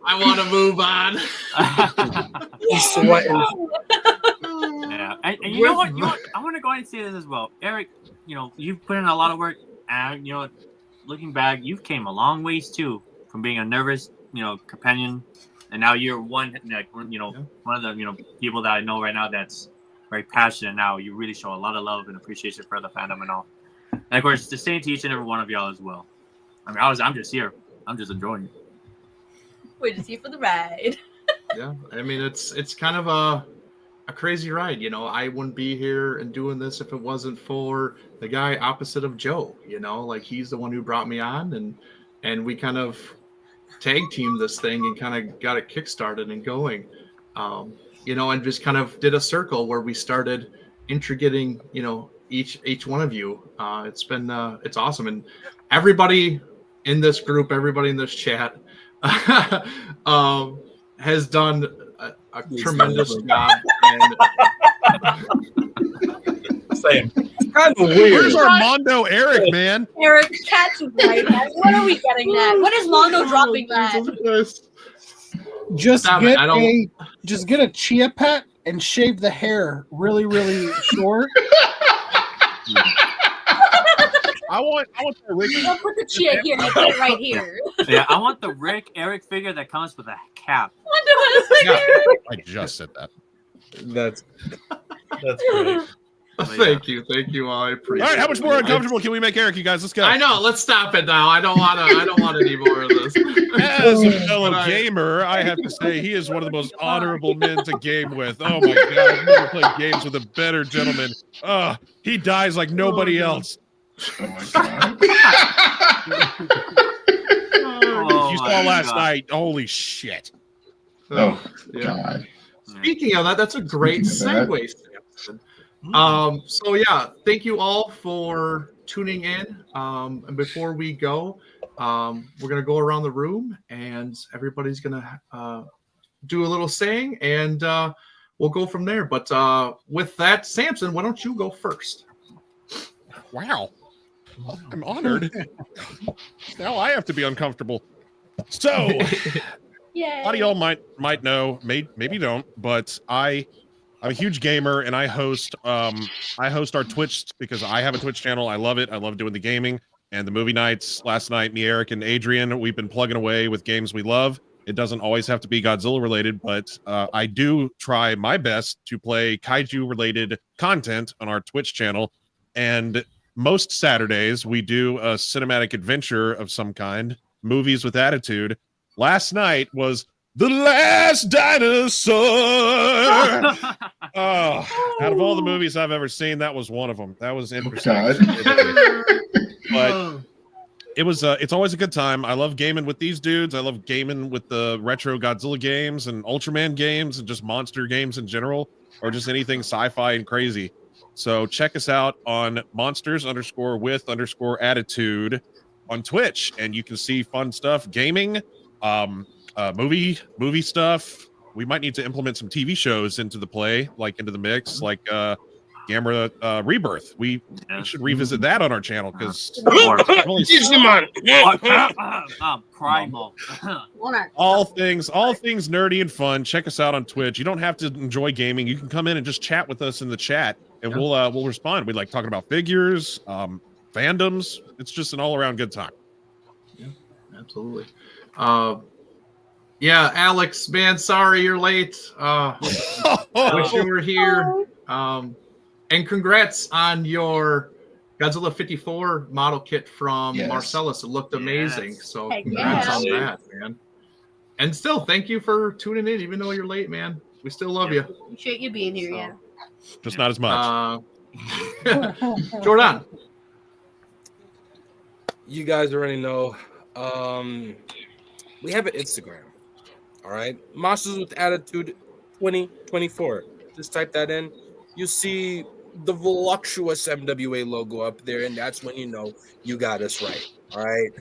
I want to move on. He's sweating. Yeah, and you know what? I want to go ahead and say this as well, Eric. You know, you've put in a lot of work, and you know, looking back, you've came a long ways too from being a nervous, you know, companion, and now you're one of the people that I know right now that's very passionate. Now you really show a lot of love and appreciation for the fandom and all. And of course, the same to each and every one of y'all as well. I mean, I'm just here. I'm just enjoying it. We're just here for the ride. Yeah, I mean, it's kind of a crazy ride. You know, I wouldn't be here and doing this if it wasn't for the guy opposite of Joe. You know, like he's the one who brought me on, and we kind of tag teamed this thing and kind of got it kickstarted and going. You know, and just kind of did a circle where we started integrating, you know, each one of you. It's been it's awesome, and everybody in this group, everybody in this chat has done a tremendous job. And same. Kind of weird. Where's Armando Eric, man? Eric, catch right now. What are we getting at? What is Mondo dropping that? Just get a chia pet and shave the hair really, really short. I want the Rick. Don't put the chia here. You put it right here. Yeah, I want the Eric figure that comes with a cap. I just said that. That's great. Thank you all. I appreciate it. All right, how much more uncomfortable can we make Eric, you guys? Let's go. I know. Let's stop it now. I don't want any more of this. As a fellow gamer, I have to say he is one of the most honorable men to game with. Oh my god, I've never played games with a better gentleman. He dies like nobody else. Oh my god. You saw last night. Holy shit. Oh god. Speaking of that, that's a great segue, Samson. So yeah, thank you all for tuning in. And before we go, we're gonna go around the room and everybody's gonna do a little saying, and we'll go from there. But with that, Samson, why don't you go first? Wow, I'm honored. Now I have to be uncomfortable. So, a lot of y'all might know, maybe don't, but I'm a huge gamer, and I host our Twitch because I have a Twitch channel. I love it. I love doing the gaming, And the movie nights last night, me, Eric, and Adrian, we've been plugging away with games we love. It doesn't always have to be Godzilla related, but I do try my best to play kaiju related content on our Twitch channel. And most Saturdays, we do a cinematic adventure of some kind, movies with attitude. Last night was The Last Dinosaur. Oh, out of all the movies I've ever seen, that was one of them. That was interesting. But it's always a good time. I love gaming with these dudes. I love gaming with the retro Godzilla games and Ultraman games and just monster games in general, or just anything sci-fi and crazy. So check us out on monsters_with_attitude on Twitch, and you can see fun stuff, gaming, movie stuff. We might need to implement some TV shows into the play, like into the mix, like Gamera Rebirth. We should revisit that on our channel because Primal. all things nerdy and fun. Check us out on Twitch. You don't have to enjoy gaming. You can come in and just chat with us in the chat, and we'll respond. We like talking about figures, fandoms. It's just an all around good time. Yeah, absolutely. Yeah, Alex, man, sorry you're late. Wish you were here. And congrats on your Godzilla 54 model kit from Marcellus. It looked amazing. So congrats on that, man. And still, thank you for tuning in, even though you're late, man. We still love you. Appreciate you being here, Just not as much. Jordan. You guys already know. We have an Instagram. All right. Monsters with Attitude 2024. Just type that in. You see the voluptuous MWA logo up there, and that's when you know you got us right. All right.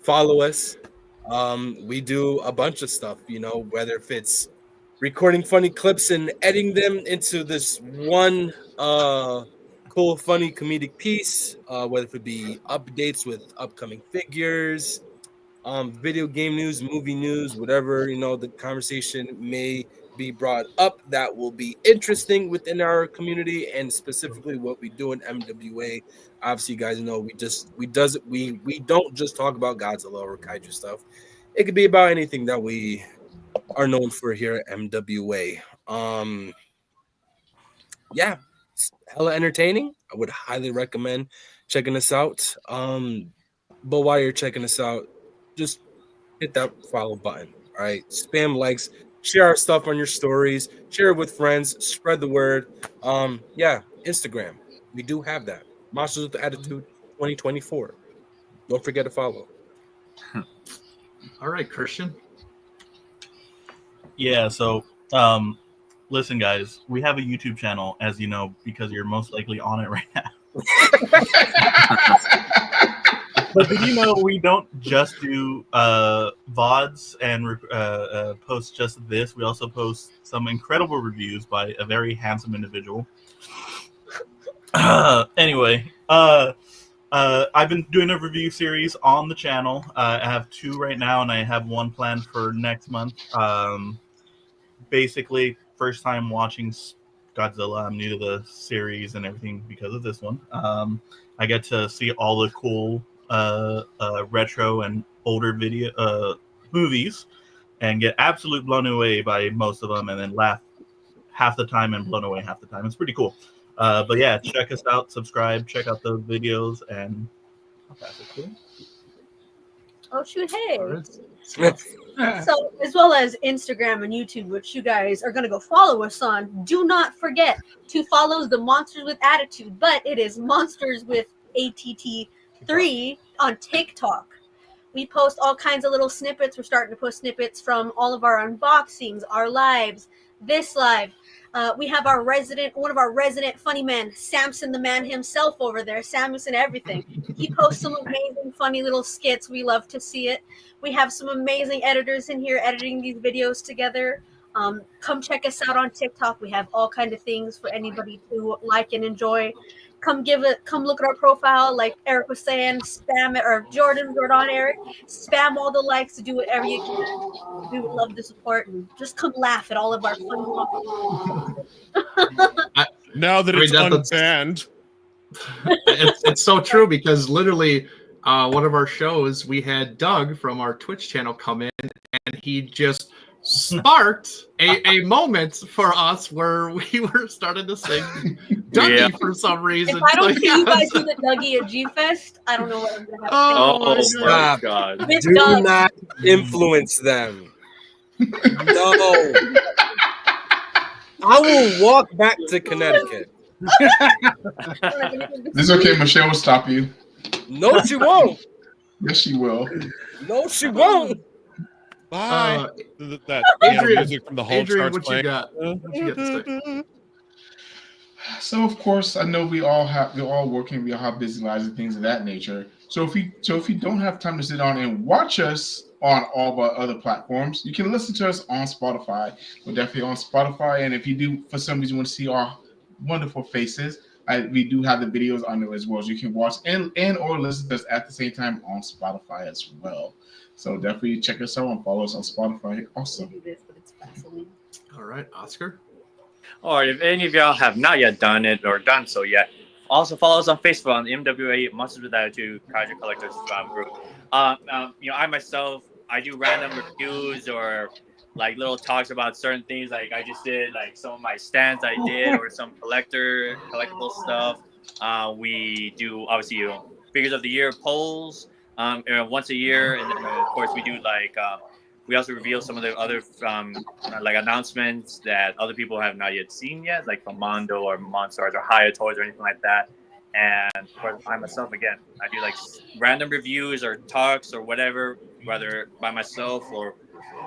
Follow us. We do a bunch of stuff, whether if it's recording funny clips and editing them into this one cool, funny comedic piece, whether it be updates with upcoming figures, video game news, movie news, whatever, the conversation may be brought up that will be interesting within our community, and specifically what we do in MWA. Obviously, you guys know we don't just talk about Godzilla or kaiju stuff. It could be about anything that we are known for here at MWA. Yeah, it's hella entertaining. I would highly recommend checking us out. But while you're checking us out, just hit that follow button. All right, spam likes. Share our stuff on your stories. Share it with friends. Spread the word. Yeah, Instagram. We do have that. Monsters with Attitude 2024. Don't forget to follow. All right, Christian. Yeah, so listen, guys, we have a YouTube channel, as you know, because you're most likely on it right now. But did you know we don't just do VODs and post just this? We also post some incredible reviews by a very handsome individual. Anyway, I've been doing a review series on the channel. I have 2 right now, and I have 1 planned for next month. Basically, first time watching Godzilla. I'm new to the series and everything because of this one. I get to see all the cool retro and older video movies and get absolutely blown away by most of them, and then laugh half the time and blown away half the time. It's pretty cool. But yeah, check us out, subscribe, check out the videos, and I'll pass it to you. Oh shoot, hey. So as well as Instagram and YouTube, which you guys are going to go follow us on, do not forget to follow the Monsters with Attitude, but it is Monsters with ATT3 on TikTok. We post all kinds of little snippets. We're starting to post snippets from all of our unboxings, our lives, this live. We have one of our resident funny men, Samson the man himself over there, Samuson everything. He posts some amazing funny little skits. We love to see it. We have some amazing editors in here editing these videos together. Come check us out on TikTok. We have all kinds of things for anybody to like and enjoy. Come look at our profile, like Eric was saying, spam it, or Jordan, Eric, spam all the likes to do whatever you can. We would love the support, and just come laugh at all of our fun. Now that it's unbanned. It's so true, because literally one of our shows, we had Doug from our Twitch channel come in, and he just sparked a moment for us where we were starting to sing Dougie for some reason. If I don't So, see you guys do the Dougie at G-Fest, I don't know what I'm going to have to Oh, say. stop. God. With Do Doug. not influence them. No. I will walk back to Connecticut. It's okay. Michelle will stop you. No, she won't. Yes, she will. No, she won't. Bye. That Adrian, music from the Hulk Adrian, starts what playing. you got? What you got to say? So of course, I know we're all working, we all have busy lives and things of that nature. So if you don't have time to sit down and watch us on all of our other platforms, you can listen to us on Spotify. We're definitely on Spotify, and if you do, for some reason, want to see our wonderful faces, we do have the videos on there as well. So you can watch and or listen to us at the same time on Spotify as well. So definitely check us out and follow us on Spotify also. All right, Oscar. Or if any of y'all have not yet done it or done so yet, also follow us on Facebook on MWA Monsters with Attitude Kaiju Collectors group. I myself, I do random reviews or like little talks about certain things. Like I just did like some of my stands I did or some collectible stuff. We do obviously figures of the year polls once a year, and then of course we do like. We also reveal some of the other like announcements that other people have not yet seen yet, like from Mondo or Monstars or Haya Toys or anything like that. And of course, I myself, again, I do like random reviews or talks or whatever, whether by myself or,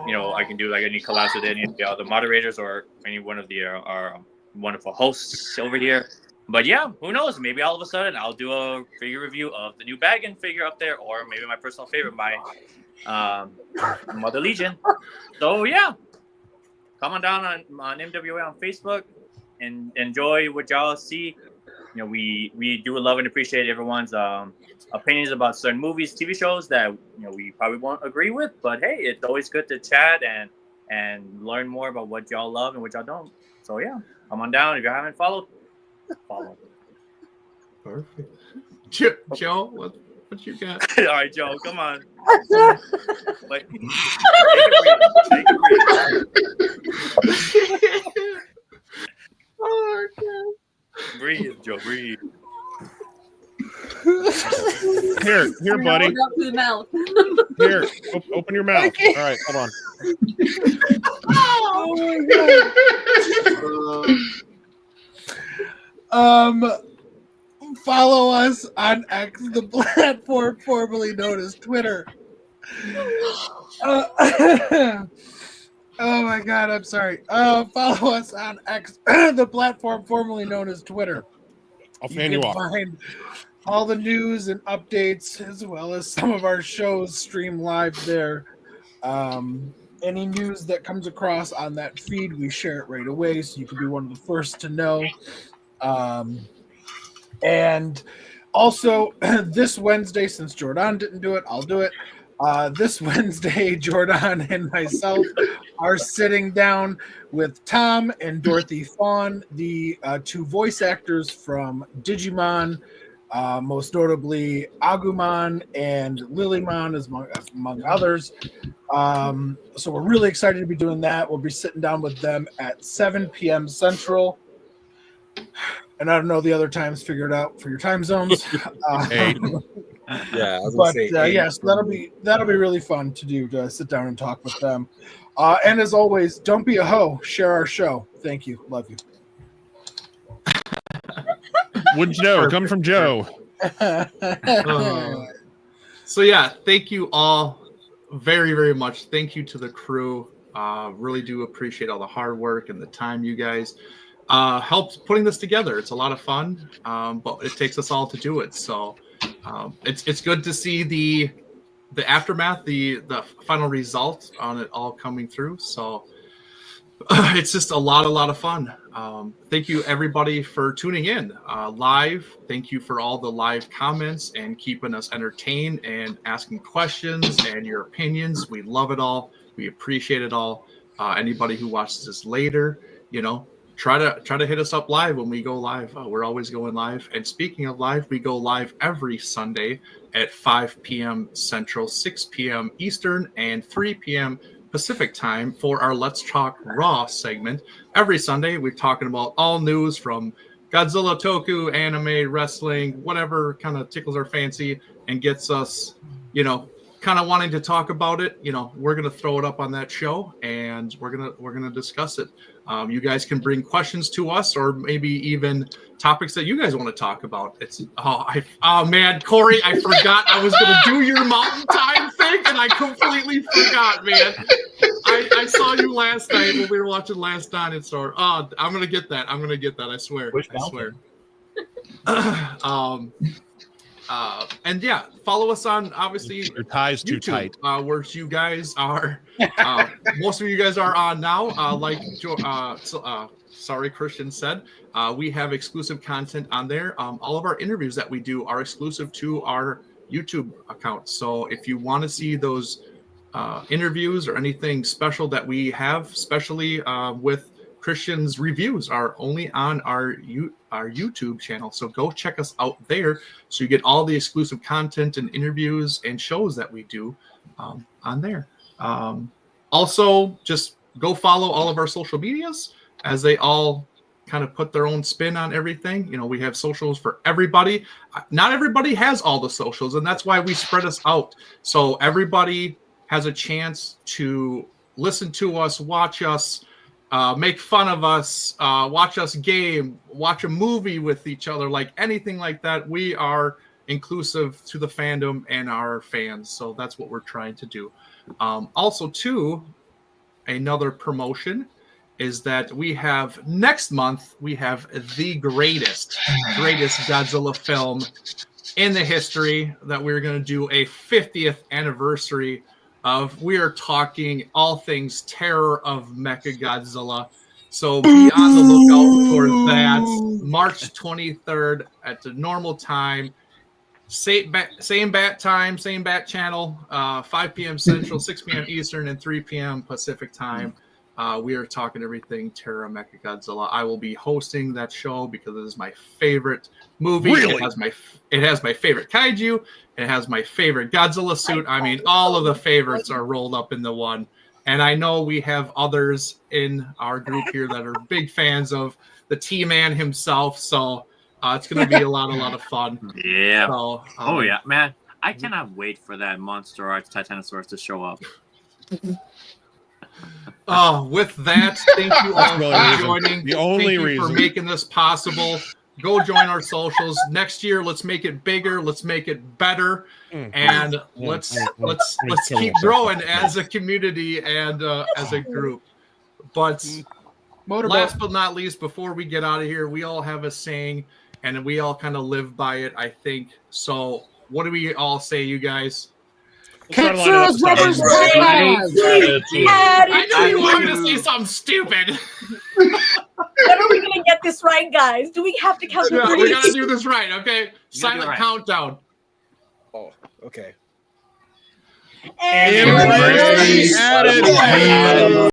I can do like any collabs with any of the other moderators or any one of the our wonderful hosts over here. But yeah, who knows? Maybe all of a sudden I'll do a figure review of the new Baggin figure up there, or maybe my personal favorite, my Mother Legion. So yeah, come on down on MWA on Facebook and enjoy what y'all see. We do love and appreciate everyone's opinions about certain movies, TV shows that we probably won't agree with, but hey, it's always good to chat and learn more about what y'all love and what y'all don't. So yeah, come on down. If you haven't followed, follow. Perfect. Joe, what you got? All right, Joe, come on. Like, take a breathe. Oh, God. Breathe, Joe, breathe. Here, buddy. Up to the mouth. Here, open your mouth. All right, hold on. Oh my God. Follow us on X, the platform formerly known as Twitter. Oh my God, I'm sorry. Follow us on X, the platform formerly known as Twitter. I'll fan you off. Find all the news and updates, as well as some of our shows stream live there. Any news that comes across on that feed, we share it right away, so you can be one of the first to know. And also, this Wednesday, since Jordan didn't do it, I'll do it. This Wednesday, Jordan and myself are sitting down with Tom and Dorothy Fawn, the two voice actors from Digimon, most notably Agumon and Lilymon, among others. So we're really excited to be doing that. We'll be sitting down with them at 7 p.m. Central. And I don't know the other times, figure it out for your time zones. Yeah, but yes, that'll be really fun to do, to sit down and talk with them. And as always, don't be a hoe. Share our show. Thank you. Love you. Wouldn't you know? Coming from Joe. So yeah, thank you all very, very much. Thank you to the crew. Really do appreciate all the hard work and the time you guys helped putting this together. It's a lot of fun, but it takes us all to do it. So it's good to see the aftermath, the final result on it all coming through. So it's just a lot of fun. Thank you everybody for tuning in live. Thank you for all the live comments and keeping us entertained and asking questions and your opinions. We love it all. We appreciate it all. Anybody who watches this later, try to hit us up live when we go live. We're always going live. And speaking of live, we go live every Sunday at 5 p.m. Central, 6 p.m. Eastern, and 3 p.m. Pacific time for our Let's Talk Raw segment. Every Sunday, we're talking about all news from Godzilla, Toku, anime, wrestling, whatever kind of tickles our fancy and gets us, kind of wanting to talk about it. We're going to throw it up on that show and we're going to discuss it. You guys can bring questions to us or maybe even topics that you guys want to talk about. Oh man, Corey, I forgot I was going to do your Mountain Time thing and I completely forgot, man. I saw you last night when we were watching Last Dinosaur. Oh, I'm going to get that. I swear. I swear. And yeah, follow us on obviously your ties too YouTube, tight. where you guys are. Most of you guys are on now. Christian said, we have exclusive content on there. All of our interviews that we do are exclusive to our YouTube account. So if you want to see those interviews or anything special that we have, especially with Christian's reviews, are only on our YouTube channel. So go check us out there so you get all the exclusive content and interviews and shows that we do on there. Also, just go follow all of our social medias as they all kind of put their own spin on everything. We have socials for everybody. Not everybody has all the socials, and that's why we spread us out. So everybody has a chance to listen to us, watch us, make fun of us, watch us game, watch a movie with each other, like anything like that. We are inclusive to the fandom and our fans. So that's what we're trying to do. Also, too, another promotion is that we have next month, we have the greatest Godzilla film in the history that we're going to do a 50th anniversary of. We are talking all things Terror of Mechagodzilla. So be on the lookout for that. March 23rd at the normal time. Same bat time, same bat channel, 5 p.m. Central, 6 p.m. Eastern, and 3 p.m. Pacific time. We are talking everything Terror of Mechagodzilla. I will be hosting that show because it is my favorite movie. Really? It has my favorite kaiju. It has my favorite Godzilla suit. I mean, all of the favorites are rolled up into one. And I know we have others in our group here that are big fans of the T-Man himself. So it's going to be a lot of fun. Yeah. So, oh yeah, man! I cannot wait for that Monster Arts Titanosaurus to show up. With that, thank you all for joining. The only reason for making this possible. Go join our socials next year. Let's make it bigger. Let's make it better, and let's keep growing as a community and as a group. But last but not least, before we get out of here, we all have a saying, and we all kind of live by it, I think. So, what do we all say, you guys? Kitsu's Rubbers I know you wanted to say something stupid. When are we going to get this right, guys? Do we have to count to three? We're going to do this right, okay? Silent countdown. Oh, okay. And Embrace attitude.